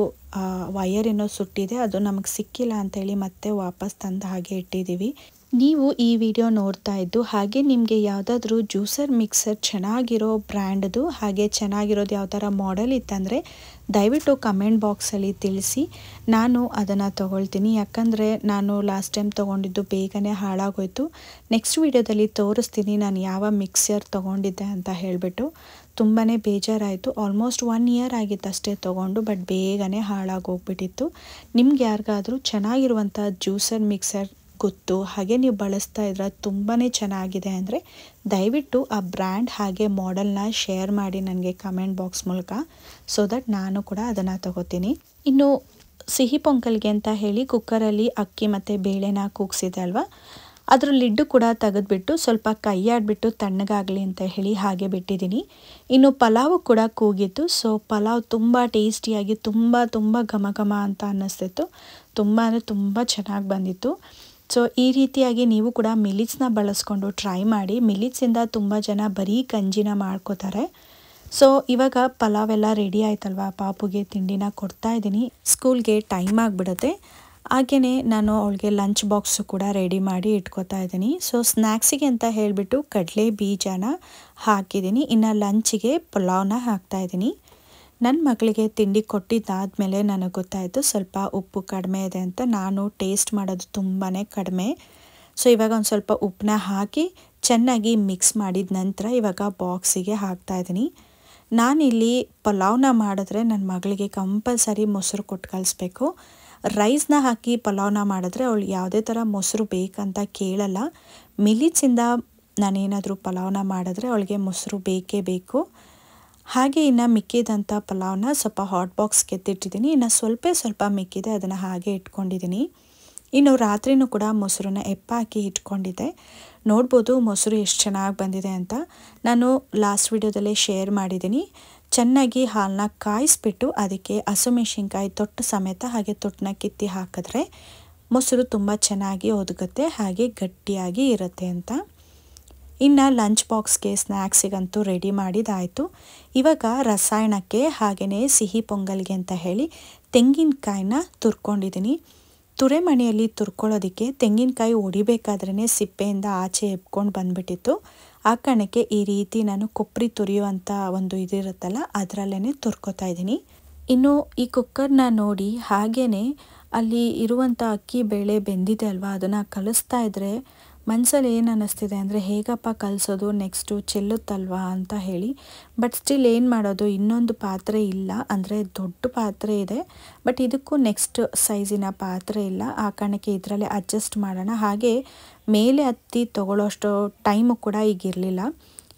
ವಯರ್ ಏನೋ ಸುಟ್ಟಿದೆ, ಅದು ನಮಗೆ ಸಿಕ್ಕಿಲ್ಲ ಅಂತೇಳಿ ಮತ್ತೆ ವಾಪಸ್ ತಂದು ಹಾಗೆ ಇಟ್ಟಿದ್ದೀವಿ. ನೀವು ಈ ವಿಡಿಯೋ ನೋಡ್ತಾ ಇದ್ದು ಹಾಗೆ ನಿಮಗೆ ಯಾವುದಾದ್ರೂ ಜ್ಯೂಸರ್ ಮಿಕ್ಸರ್ ಚೆನ್ನಾಗಿರೋ ಬ್ರ್ಯಾಂಡ್ದು ಹಾಗೆ ಚೆನ್ನಾಗಿರೋದು ಯಾವ ಥರ ಮಾಡೆಲ್ ಇತ್ತಂದರೆ ದಯವಿಟ್ಟು ಕಮೆಂಟ್ ಬಾಕ್ಸಲ್ಲಿ ತಿಳಿಸಿ. ನಾನು ಅದನ್ನು ತೊಗೊಳ್ತೀನಿ. ಯಾಕಂದರೆ ನಾನು ಲಾಸ್ಟ್ ಟೈಮ್ ತೊಗೊಂಡಿದ್ದು ಬೇಗನೆ ಹಾಳಾಗೋಯ್ತು. ನೆಕ್ಸ್ಟ್ ವಿಡಿಯೋದಲ್ಲಿ ತೋರಿಸ್ತೀನಿ ನಾನು ಯಾವ ಮಿಕ್ಸರ್ ತೊಗೊಂಡಿದ್ದೆ ಅಂತ ಹೇಳಿಬಿಟ್ಟು. ತುಂಬಾ ಬೇಜಾರಾಯಿತು. ಆಲ್ಮೋಸ್ಟ್ 1 ಇಯರ್ ಆಗಿತ್ತು ಅಷ್ಟೇ ತೊಗೊಂಡು, ಬಟ್ ಬೇಗನೆ ಹಾಳಾಗೋಗ್ಬಿಟ್ಟಿತ್ತು. ನಿಮ್ಗೆ ಯಾರಿಗಾದರೂ ಚೆನ್ನಾಗಿರುವಂಥ ಜ್ಯೂಸರ್ ಮಿಕ್ಸರ್ ಗೊತ್ತು ಹಾಗೆ ನೀವು ಬಳಸ್ತಾ ಇದ್ರೆ ತುಂಬಾ ಚೆನ್ನಾಗಿದೆ ಅಂದರೆ ದಯವಿಟ್ಟು ಆ ಬ್ರ್ಯಾಂಡ್ ಹಾಗೆ ಮಾಡೆಲ್ನ ಶೇರ್ ಮಾಡಿ ನನಗೆ ಕಮೆಂಟ್ ಬಾಕ್ಸ್ ಮೂಲಕ, ಸೊ ದಟ್ ನಾನು ಕೂಡ ಅದನ್ನು ತಗೋತೀನಿ. ಇನ್ನು ಸಿಹಿ ಪೊಂಗಲ್ಗೆ ಅಂತ ಹೇಳಿ ಕುಕ್ಕರಲ್ಲಿ ಅಕ್ಕಿ ಮತ್ತು ಬೇಳೆನ ಕೂಗಿಸಿದೆ ಅಲ್ವಾ, ಅದ್ರ ಲಿಡ್ಡು ಕೂಡ ತೆಗೆದುಬಿಟ್ಟು ಸ್ವಲ್ಪ ಕೈ ಆಡಿಬಿಟ್ಟು ತಣ್ಣಗಾಗಲಿ ಅಂತ ಹೇಳಿ ಹಾಗೆ ಬಿಟ್ಟಿದ್ದೀನಿ. ಇನ್ನು ಪಲಾವು ಕೂಡ ಕೂಗಿತ್ತು. ಸೊ ಪಲಾವ್ ತುಂಬ ಟೇಸ್ಟಿಯಾಗಿ ತುಂಬ ಘಮ ಘಮ ಅಂತ ಅನ್ನಿಸ್ತಿತ್ತು. ತುಂಬ ಅಂದರೆ ತುಂಬ ಚೆನ್ನಾಗಿ ಬಂದಿತ್ತು. ಸೊ ಈ ರೀತಿಯಾಗಿ ನೀವು ಕೂಡ ಮಿಲಿಟ್ಸ್ನ ಬಳಸ್ಕೊಂಡು ಟ್ರೈ ಮಾಡಿ. ಮಿಲಿಟ್ಸಿಂದ ತುಂಬ ಜನ ಬರೀ ಗಂಜಿನ ಮಾಡ್ಕೋತಾರೆ. ಸೊ ಇವಾಗ ಪಲಾವ್ ಎಲ್ಲ ರೆಡಿ ಆಯ್ತಲ್ವ, ಪಾಪುಗೆ ತಿಂಡಿನ ಕೊಡ್ತಾ ಇದ್ದೀನಿ. ಸ್ಕೂಲ್ಗೆ ಟೈಮ್ ಆಗಿಬಿಡುತ್ತೆ. ಹಾಗೆಯೇ ನಾನು ಅವಳಿಗೆ ಲಂಚ್ ಬಾಕ್ಸು ಕೂಡ ರೆಡಿ ಮಾಡಿ ಇಟ್ಕೋತಾ ಇದ್ದೀನಿ. ಸೊ ಸ್ನ್ಯಾಕ್ಸಿಗೆ ಅಂತ ಹೇಳಿಬಿಟ್ಟು ಕಡಲೆ ಬೀಜನ ಹಾಕಿದ್ದೀನಿ. ಇನ್ನು ಲಂಚಿಗೆ ಪಲಾವ್ನ ಹಾಕ್ತಾಯಿದ್ದೀನಿ. ನನ್ನ ಮಗಳಿಗೆ ತಿಂಡಿ ಕೊಟ್ಟಿದ್ದಾದಮೇಲೆ ನನಗೆ ಗೊತ್ತಾಯಿತು ಸ್ವಲ್ಪ ಉಪ್ಪು ಕಡಿಮೆ ಇದೆ ಅಂತ. ನಾನು ಟೇಸ್ಟ್ ಮಾಡೋದು ತುಂಬಾ ಕಡಿಮೆ. ಸೊ ಇವಾಗ ಒಂದು ಸ್ವಲ್ಪ ಉಪ್ಪನ್ನ ಹಾಕಿ ಚೆನ್ನಾಗಿ ಮಿಕ್ಸ್ ಮಾಡಿದ ನಂತರ ಇವಾಗ ಬಾಕ್ಸಿಗೆ ಹಾಕ್ತಾಯಿದ್ದೀನಿ. ನಾನಿಲ್ಲಿ ಪಲಾವ್ನ ಮಾಡಿದ್ರೆ ನನ್ನ ಮಗಳಿಗೆ ಕಂಪಲ್ಸರಿ ಮೊಸರು ಕೊಟ್ಟು ಕಳಿಸ್ಬೇಕು. ರೈಸ್ನ ಹಾಕಿ ಪಲಾವ್ನ ಮಾಡಿದ್ರೆ ಅವಳು ಯಾವುದೇ ಥರ ಮೊಸರು ಬೇಕಂತ ಕೇಳಲ್ಲ. ಮಿಲಿಟ್ಸಿಂದ ನಾನೇನಾದರೂ ಪಲಾವ್ನ ಮಾಡಿದ್ರೆ ಅವಳಿಗೆ ಮೊಸರು ಬೇಕೇ ಬೇಕು. ಹಾಗೆ ಇನ್ನು ಮಿಕ್ಕಿದಂಥ ಪಲಾವ್ನ ಸ್ವಲ್ಪ ಹಾಟ್ ಬಾಕ್ಸ್ಗೆ ಎತ್ತಿಟ್ಟಿದ್ದೀನಿ. ಇನ್ನು ಸ್ವಲ್ಪ ಮಿಕ್ಕಿದೆ, ಅದನ್ನು ಹಾಗೆ ಇಟ್ಕೊಂಡಿದ್ದೀನಿ. ಇನ್ನು ರಾತ್ರಿನೂ ಕೂಡ ಮೊಸರನ್ನ ಎಪ್ಪಾಕಿ ಇಟ್ಕೊಂಡಿದ್ದೆ. ನೋಡ್ಬೋದು ಮೊಸರು ಎಷ್ಟು ಚೆನ್ನಾಗಿ ಬಂದಿದೆ ಅಂತ. ನಾನು ಲಾಸ್ಟ್ ವಿಡಿಯೋದಲ್ಲೇ ಶೇರ್ ಮಾಡಿದ್ದೀನಿ. ಚೆನ್ನಾಗಿ ಹಾಲನ್ನ ಕಾಯಿಸ್ಬಿಟ್ಟು ಅದಕ್ಕೆ ಹಸಿಮೆಣಸಿನ್ಕಾಯಿ ತೊಟ್ಟು ಸಮೇತ ಹಾಗೆ ತೊಟ್ಟನ್ನ ಕಿತ್ತಿ ಹಾಕಿದ್ರೆ ಮೊಸರು ತುಂಬ ಚೆನ್ನಾಗಿ ಒದಗುತ್ತೆ, ಹಾಗೆ ಗಟ್ಟಿಯಾಗಿ ಇರುತ್ತೆ ಅಂತ. ಇನ್ನು ಲಂಚ್ ಬಾಕ್ಸ್ಗೆ ಸ್ನ್ಯಾಕ್ಸಿಗಂತೂ ರೆಡಿ ಮಾಡಿದಾಯಿತು. ಇವಾಗ ರಸಾಯನಕ್ಕೆ ಹಾಗೆಯೇ ಸಿಹಿ ಪೊಂಗಲ್ಗೆ ಅಂತ ಹೇಳಿ ತೆಂಗಿನಕಾಯಿನ ತುರ್ಕೊಂಡಿದ್ದೀನಿ. ತುರೆಮಣೆಯಲ್ಲಿ ತುರ್ಕೊಳ್ಳೋದಕ್ಕೆ ತೆಂಗಿನಕಾಯಿ ಹೊಡಿಬೇಕಾದ್ರೇ ಸಿಪ್ಪೆಯಿಂದ ಆಚೆ ಎಬ್ಕೊಂಡು ಬಂದುಬಿಟ್ಟಿತ್ತು. ಆ ಕಾರಣಕ್ಕೆ ಈ ರೀತಿ ನಾನು ಕೊಬ್ಬರಿ ತುರಿಯುವಂಥ ಒಂದು ಇದಿರುತ್ತಲ್ಲ ಅದರಲ್ಲೇ ತುರ್ಕೋತಾ ಇದ್ದೀನಿ. ಇನ್ನು ಈ ಕುಕ್ಕರ್ನ ನೋಡಿ ಹಾಗೆಯೇ ಅಲ್ಲಿ ಇರುವಂಥ ಅಕ್ಕಿ ಬೇಳೆ ಬೆಂದಿದೆ ಅಲ್ವಾ, ಅದನ್ನು ಕಲಿಸ್ತಾ ಇದ್ದರೆ ಮನಸ್ಸಲ್ಲಿ ಏನು ಅನ್ನಿಸ್ತಿದೆ ಅಂದರೆ ಹೇಗಪ್ಪ ಕಲಿಸೋದು, ನೆಕ್ಸ್ಟು ಚೆಲ್ಲುತ್ತಲ್ವಾ ಅಂತ ಹೇಳಿ. ಬಟ್ ಸ್ಟಿಲ್ ಏನು ಮಾಡೋದು, ಇನ್ನೊಂದು ಪಾತ್ರೆ ಇಲ್ಲ, ಅಂದರೆ ದೊಡ್ಡ ಪಾತ್ರೆ ಇದೆ ಬಟ್ ಇದಕ್ಕೂ ನೆಕ್ಸ್ಟ್ ಸೈಜಿನ ಪಾತ್ರೆ ಇಲ್ಲ. ಆ ಕಾರಣಕ್ಕೆ ಇದರಲ್ಲೇ ಅಡ್ಜಸ್ಟ್ ಮಾಡೋಣ. ಹಾಗೆ ಮೇಲೆ ಹತ್ತಿ ತೊಗೊಳ್ಳೋಷ್ಟು ಟೈಮು ಕೂಡ ಈಗಿರಲಿಲ್ಲ.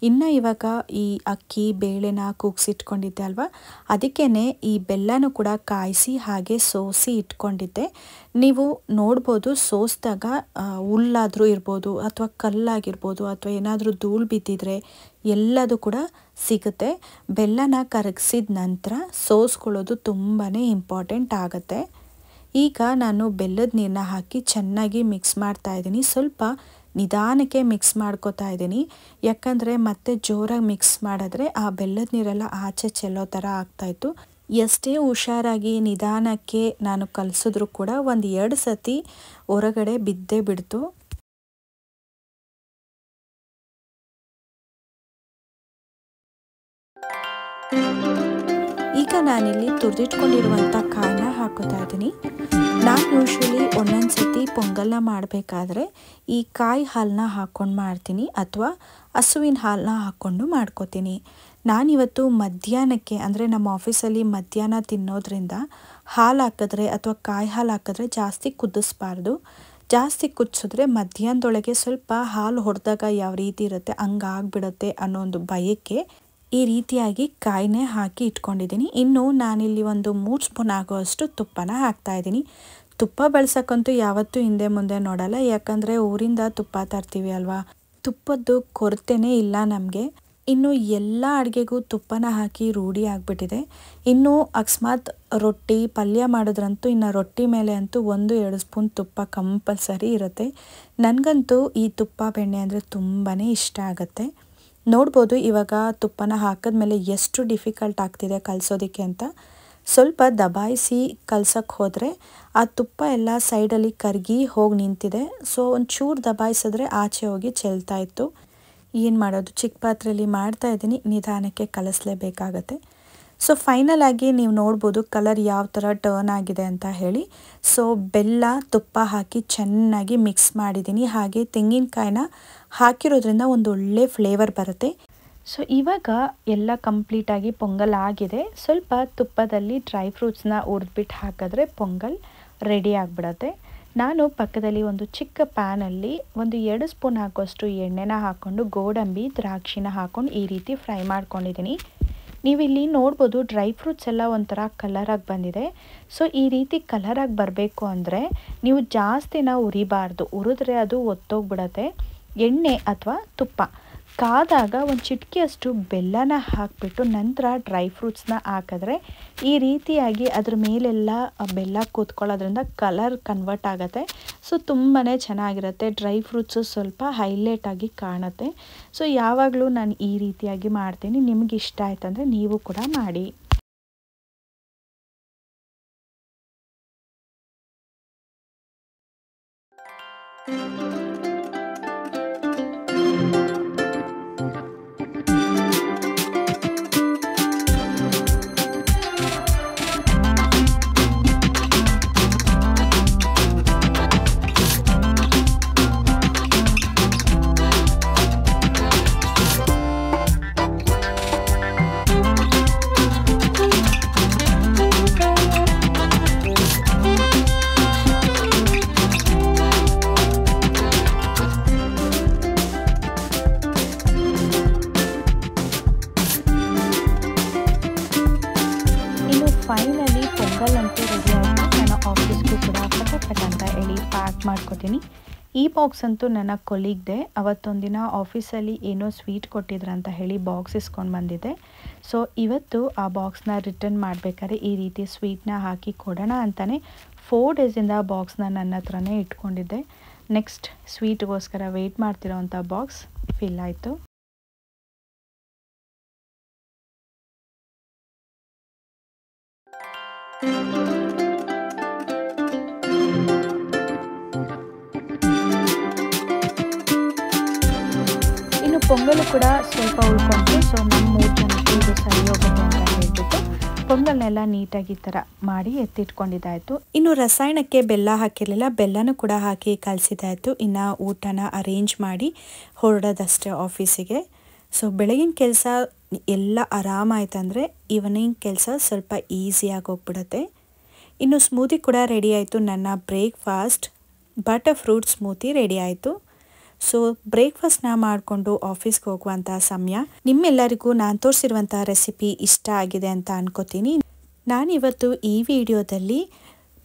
ಇನ್ನು ಇವಾಗ ಈ ಅಕ್ಕಿ ಬೇಳೆನ ಕೂಗಿಸಿಟ್ಕೊಂಡಿದ್ದೆ ಅಲ್ವಾ, ಅದಕ್ಕೇ ಈ ಬೆಲ್ಲನೂ ಕೂಡ ಕಾಯಿಸಿ ಹಾಗೆ ಸೋಸಿ ಇಟ್ಕೊಂಡಿದ್ದೆ. ನೀವು ನೋಡ್ಬೋದು ಸೋಸಿದಾಗ ಹುಲ್ಲಾದರೂ ಇರ್ಬೋದು ಅಥವಾ ಕಲ್ಲಾಗಿರ್ಬೋದು ಅಥವಾ ಏನಾದರೂ ಧೂಳು ಬಿದ್ದಿದ್ರೆ ಎಲ್ಲದು ಕೂಡ ಸಿಗುತ್ತೆ. ಬೆಲ್ಲನ ಕರಗಿಸಿದ ನಂತರ ಸೋಸ್ಕೊಳ್ಳೋದು ತುಂಬಾ ಇಂಪಾರ್ಟೆಂಟ್ ಆಗುತ್ತೆ. ಈಗ ನಾನು ಬೆಲ್ಲದ ನೀರನ್ನ ಹಾಕಿ ಚೆನ್ನಾಗಿ ಮಿಕ್ಸ್ ಮಾಡ್ತಾ ಇದ್ದೀನಿ. ಸ್ವಲ್ಪ ನಿಧಾನಕ್ಕೆ ಮಿಕ್ಸ್ ಮಾಡ್ಕೋತಾ ಇದ್ದೀನಿ, ಯಾಕಂದರೆ ಮತ್ತೆ ಜೋರಾಗಿ ಮಿಕ್ಸ್ ಮಾಡಿದ್ರೆ ಆ ಬೆಲ್ಲದ ನೀರೆಲ್ಲ ಆಚೆ ಚೆಲ್ಲೋ ಥರ ಆಗ್ತಾಯಿತ್ತು. ಎಷ್ಟೇ ಹುಷಾರಾಗಿ ನಿಧಾನಕ್ಕೆ ನಾನು ಕಲಿಸಿದ್ರು ಕೂಡ 1-2 ಸತಿ ಹೊರಗಡೆ ಬಿದ್ದೇ ಬಿಡ್ತು. ಈಗ ನಾನಿಲ್ಲಿ ತುರಿದಿಟ್ಕೊಂಡಿರುವಂಥ ಕಾಯಿನ ಹಾಕೋತಾ ಇದ್ದೀನಿ. ನಾನು ಯೂಶ್ವಲಿ ಒಂದೊಂದು ಸತಿ ಪೊಂಗಲ್ನ ಮಾಡಬೇಕಾದ್ರೆ ಈ ಕಾಯಿ ಹಾಲನ್ನ ಹಾಕ್ಕೊಂಡು ಮಾಡ್ತೀನಿ ಅಥವಾ ಹಸುವಿನ ಹಾಲನ್ನ ಹಾಕ್ಕೊಂಡು ಮಾಡ್ಕೋತೀನಿ. ನಾನಿವತ್ತು ಮಧ್ಯಾಹ್ನಕ್ಕೆ, ಅಂದರೆ ನಮ್ಮ ಆಫೀಸಲ್ಲಿ ಮಧ್ಯಾಹ್ನ ತಿನ್ನೋದ್ರಿಂದ ಹಾಲು ಹಾಕಿದ್ರೆ ಅಥವಾ ಕಾಯಿ ಹಾಲು ಹಾಕಿದ್ರೆ ಜಾಸ್ತಿ ಕುದಿಸ್ಬಾರ್ದು. ಜಾಸ್ತಿ ಕುದಿಸಿದ್ರೆ ಮಧ್ಯಾಹ್ನದೊಳಗೆ ಸ್ವಲ್ಪ ಹಾಲು ಹೊಡೆದಾಗ ಯಾವ ರೀತಿ ಇರುತ್ತೆ ಹಂಗಾಗ್ಬಿಡುತ್ತೆ ಅನ್ನೋ ಒಂದು ಭಯಕ್ಕೆ ಈ ರೀತಿಯಾಗಿ ಕಾಯಿನೇ ಹಾಕಿ ಇಟ್ಕೊಂಡಿದ್ದೀನಿ. ಇನ್ನು ನಾನಿಲ್ಲಿ ಒಂದು 3 ಸ್ಪೂನ್ ಆಗೋಷ್ಟು ತುಪ್ಪನ ಹಾಕ್ತಾಯಿದ್ದೀನಿ. ತುಪ್ಪ ಬಳಸೋಕ್ಕಂತೂ ಯಾವತ್ತೂ ಹಿಂದೆ ಮುಂದೆ ನೋಡಲ್ಲ, ಯಾಕಂದರೆ ಊರಿಂದ ತುಪ್ಪ ತರ್ತೀವಿ ಅಲ್ವಾ, ತುಪ್ಪದ್ದು ಕೊರತೆನೇ ಇಲ್ಲ ನಮಗೆ. ಇನ್ನು ಎಲ್ಲ ಅಡುಗೆಗೂ ತುಪ್ಪನ ಹಾಕಿ ರೂಢಿ ಆಗಿಬಿಟ್ಟಿದೆ. ಇನ್ನು ಅಕಸ್ಮಾತ್ ರೊಟ್ಟಿ ಪಲ್ಯ ಮಾಡಿದ್ರಂತೂ ಇನ್ನು ರೊಟ್ಟಿ ಮೇಲೆ ಅಂತೂ 1-2 ಸ್ಪೂನ್ ತುಪ್ಪ ಕಂಪಲ್ಸರಿ ಇರುತ್ತೆ. ನನಗಂತೂ ಈ ತುಪ್ಪ ಬೆಣ್ಣೆ ಅಂದರೆ ತುಂಬಾ ಇಷ್ಟ ಆಗುತ್ತೆ. ನೋಡ್ಬೋದು ಇವಾಗ ತುಪ್ಪನ ಹಾಕಿದ್ಮೇಲೆ ಎಷ್ಟು ಡಿಫಿಕಲ್ಟ್ ಆಗ್ತಿದೆ ಕಲಿಸೋದಕ್ಕೆ ಅಂತ. ಸ್ವಲ್ಪ ದಬಾಯಿಸಿ ಕಲ್ಸಕ್ಕೆ ಹೋದರೆ ಆ ತುಪ್ಪ ಎಲ್ಲ ಸೈಡಲ್ಲಿ ಕರಗಿ ಹೋಗಿ ನಿಂತಿದೆ. ಸೊ ಒಂಚೂರು ದಬಾಯಿಸಿದ್ರೆ ಆಚೆ ಹೋಗಿ ಚೆಲ್ತಾ ಇತ್ತು. ಏನು ಮಾಡೋದು, ಚಿಕ್ಕ ಪಾತ್ರೆಯಲ್ಲಿ ಮಾಡ್ತಾಯಿದ್ದೀನಿ, ನಿಧಾನಕ್ಕೆ ಕಲಿಸ್ಲೇಬೇಕಾಗತ್ತೆ. ಸೊ ಫೈನಲ್ ಆಗಿ ನೀವು ನೋಡ್ಬೋದು ಕಲರ್ ಯಾವ ಥರ ಟರ್ನ್ ಆಗಿದೆ ಅಂತ ಹೇಳಿ. ಸೊ ಬೆಲ್ಲ ತುಪ್ಪ ಹಾಕಿ ಚೆನ್ನಾಗಿ ಮಿಕ್ಸ್ ಮಾಡಿದ್ದೀನಿ. ಹಾಗೆ ತೆಂಗಿನಕಾಯಿನ ಹಾಕಿರೋದ್ರಿಂದ ಒಂದು ಒಳ್ಳೆ ಫ್ಲೇವರ್ ಬರುತ್ತೆ. ಸೊ ಇವಾಗ ಎಲ್ಲ ಕಂಪ್ಲೀಟಾಗಿ ಪೊಂಗಲ್ ಆಗಿದೆ. ಸ್ವಲ್ಪ ತುಪ್ಪದಲ್ಲಿ ಡ್ರೈ ಫ್ರೂಟ್ಸ್ನ ಹುರಿದ್ಬಿಟ್ಟು ಹಾಕಿದ್ರೆ ಪೊಂಗಲ್ ರೆಡಿ ಆಗಿಬಿಡತ್ತೆ. ನಾನು ಪಕ್ಕದಲ್ಲಿ ಒಂದು ಚಿಕ್ಕ ಪ್ಯಾನಲ್ಲಿ 1-2 ಸ್ಪೂನ್ ಹಾಕೋಷ್ಟು ಎಣ್ಣೆನ ಹಾಕ್ಕೊಂಡು ಗೋಡಂಬಿ ದ್ರಾಕ್ಷಿನ ಹಾಕ್ಕೊಂಡು ಈ ರೀತಿ ಫ್ರೈ ಮಾಡ್ಕೊಂಡಿದ್ದೀನಿ. ನೀವಿಲ್ಲಿ ನೋಡ್ಬೋದು ಡ್ರೈ ಫ್ರೂಟ್ಸ್ ಎಲ್ಲ ಒಂಥರ ಕಲರಾಗಿ ಬಂದಿದೆ. ಸೊ ಈ ರೀತಿ ಕಲರಾಗಿ ಬರಬೇಕು ಅಂದರೆ ನೀವು ಜಾಸ್ತಿನ ಉರಿಬಾರ್ದು, ಉರಿದ್ರೆ ಅದು ಒತ್ತೋಗ್ಬಿಡತ್ತೆ. ಎಣ್ಣೆ ಅಥವಾ ತುಪ್ಪ ಕಾದಾಗ ಒಂದು ಚಿಟಿಕೆಯಷ್ಟು ಬೆಲ್ಲನ ಹಾಕಿಬಿಟ್ಟು ನಂತರ ಡ್ರೈ ಫ್ರೂಟ್ಸ್ನ ಹಾಕಿದ್ರೆ ಈ ರೀತಿಯಾಗಿ ಅದ್ರ ಮೇಲೆಲ್ಲ ಬೆಲ್ಲ ಕೂತ್ಕೊಳ್ಳೋದ್ರಿಂದ ಕಲರ್ ಕನ್ವರ್ಟ್ ಆಗುತ್ತೆ. ಸೊ ತುಂಬಾ ಚೆನ್ನಾಗಿರುತ್ತೆ. ಡ್ರೈ ಫ್ರೂಟ್ಸು ಸ್ವಲ್ಪ ಹೈಲೈಟಾಗಿ ಕಾಣುತ್ತೆ. ಸೊ ಯಾವಾಗಲೂ ನಾನು ಈ ರೀತಿಯಾಗಿ ಮಾಡ್ತೀನಿ. ನಿಮ್ಗೆ ಇಷ್ಟ ಆಯ್ತಂದರೆ ನೀವು ಕೂಡ ಮಾಡಿ. ಫೈನಲಿ ಪೊಂಗಲ್ ಅಂತೂ ರೆಡಿ ಆಯಿತು. ನಾನು ಆಫೀಸ್ಗೂ ಕೂಡ ಫಟಾಫಟ್ ಅಂತ ಹೇಳಿ ಪ್ಯಾಕ್ ಮಾಡ್ಕೊತೀನಿ. ಈ ಬಾಕ್ಸ್ ಅಂತೂ ನನ್ನ ಕೊಲೀಗ್ದೆ. ಅವತ್ತೊಂದಿನ ಆಫೀಸಲ್ಲಿ ಏನೋ ಸ್ವೀಟ್ ಕೊಟ್ಟಿದ್ರು ಅಂತ ಹೇಳಿ ಬಾಕ್ಸ್ ಇಸ್ಕೊಂಡು ಬಂದಿದ್ದೆ. ಸೊ ಇವತ್ತು ಆ ಬಾಕ್ಸ್ನ ರಿಟರ್ನ್ ಮಾಡಬೇಕಾದ್ರೆ ಈ ರೀತಿ ಸ್ವೀಟ್ನ ಹಾಕಿ ಕೊಡೋಣ ಅಂತಲೇ 4 ಡೇಸಿಂದ ಬಾಕ್ಸ್ನ ನನ್ನ ಹತ್ರನೇ ಇಟ್ಕೊಂಡಿದ್ದೆ. ನೆಕ್ಸ್ಟ್ ಸ್ವೀಟ್ಗೋಸ್ಕರ ವೆಯ್ಟ್ ಮಾಡ್ತಿರೋವಂಥ ಬಾಕ್ಸ್ ಫಿಲ್ ಆಯಿತು. ಇನ್ನು ಪೊಂಗಲು ಕೂಡ ಸ್ವಲ್ಪ ಉಳ್ಕೊಂಡ್ರು. ಸೊ ನಮ್ಮ 3 ಜನಕ್ಕೆ ಇದು ಸರಿ ಹೋಗುತ್ತೆ ಅಂತ ಹೇಳ್ಬಿಟ್ಟು ಪೊಂಗಲ್ನೆಲ್ಲ ನೀಟಾಗಿ ಈ ಥರ ಮಾಡಿ ಎತ್ತಿಟ್ಕೊಂಡಿದ್ದಾಯಿತು. ಇನ್ನು ರಸಾಯನಕ್ಕೆ ಬೆಲ್ಲ ಹಾಕಿರಲಿಲ್ಲ, ಬೆಲ್ಲನೂ ಕೂಡ ಹಾಕಿ ಕಲಸಿದ್ದಾಯಿತು. ಇನ್ನು ಊಟನ ಅರೇಂಜ್ ಮಾಡಿ ಹೊರಡೋದಷ್ಟೇ ಆಫೀಸಿಗೆ. ಸೊ ಬೆಳಗಿನ ಕೆಲಸ ಎಲ್ಲ ಆರಾಮಾಯ್ತಂದರೆ ಈವ್ನಿಂಗ್ ಕೆಲಸ ಸ್ವಲ್ಪ ಈಸಿಯಾಗಿ ಹೋಗ್ಬಿಡುತ್ತೆ. ಇನ್ನು ಸ್ಮೂತಿ ಕೂಡ ರೆಡಿ ಆಯಿತು. ನನ್ನ breakfast butter fruit smoothie ready ಆಯಿತು. ಸೊ ಬ್ರೇಕ್ಫಾಸ್ಟ್ನ ಮಾಡಿಕೊಂಡು ಆಫೀಸ್ಗೆ ಹೋಗುವಂಥ ಸಮಯ. ನಿಮ್ಮೆಲ್ಲರಿಗೂ ನಾನು ತೋರಿಸಿರುವಂಥ ರೆಸಿಪಿ ಇಷ್ಟ ಆಗಿದೆ ಅಂತ ಅನ್ಕೋತೀನಿ. ನಾನಿವತ್ತು ಈ ವಿಡಿಯೋದಲ್ಲಿ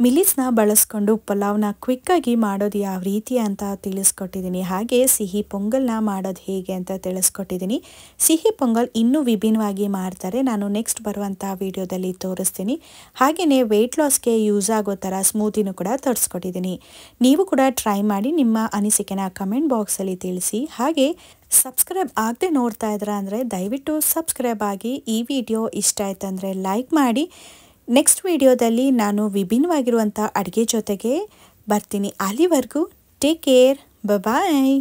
ಮಿಲಿಟ್ಸ್ನ ಬಳಸ್ಕೊಂಡು ಪಲಾವ್ನ ಕ್ವಿಕ್ಕಾಗಿ ಮಾಡೋದು ಯಾವ ರೀತಿ ಅಂತ ತಿಳಿಸ್ಕೊಟ್ಟಿದ್ದೀನಿ. ಹಾಗೆ ಸಿಹಿ ಪೊಂಗಲ್ನ ಮಾಡೋದು ಹೇಗೆ ಅಂತ ತಿಳಿಸ್ಕೊಟ್ಟಿದ್ದೀನಿ. ಸಿಹಿ ಪೊಂಗಲ್ ಇನ್ನೂ ವಿಭಿನ್ನವಾಗಿ ಮಾಡ್ತಾರೆ, ನಾನು ನೆಕ್ಸ್ಟ್ ಬರುವಂಥ ವಿಡಿಯೋದಲ್ಲಿ ತೋರಿಸ್ತೀನಿ. ಹಾಗೆಯೇ ವೆಯ್ಟ್ ಲಾಸ್ಗೆ ಯೂಸ್ ಆಗೋ ಥರ ಸ್ಮೂತಿನೂ ಕೂಡ ತೋರಿಸ್ಕೊಟ್ಟಿದ್ದೀನಿ. ನೀವು ಕೂಡ ಟ್ರೈ ಮಾಡಿ ನಿಮ್ಮ ಅನಿಸಿಕೆನ ಕಮೆಂಟ್ ಬಾಕ್ಸಲ್ಲಿ ತಿಳಿಸಿ. ಹಾಗೆ ಸಬ್ಸ್ಕ್ರೈಬ್ ಆಗದೆ ನೋಡ್ತಾ ಇದ್ದೀರಾ ಅಂದರೆ ದಯವಿಟ್ಟು ಸಬ್ಸ್ಕ್ರೈಬ್ ಆಗಿ. ಈ ವಿಡಿಯೋ ಇಷ್ಟ ಆಯ್ತಂದರೆ ಲೈಕ್ ಮಾಡಿ. ನೆಕ್ಸ್ಟ್ ವಿಡಿಯೋದಲ್ಲಿ ನಾನು ವಿಭಿನ್ನವಾಗಿರುವಂಥ ಅಡುಗೆ ಜೊತೆಗೆ ಬರ್ತೀನಿ. ಅಲ್ಲಿವರೆಗೂ ಟೇಕ್ ಕೇರ್, ಬಾಯ್.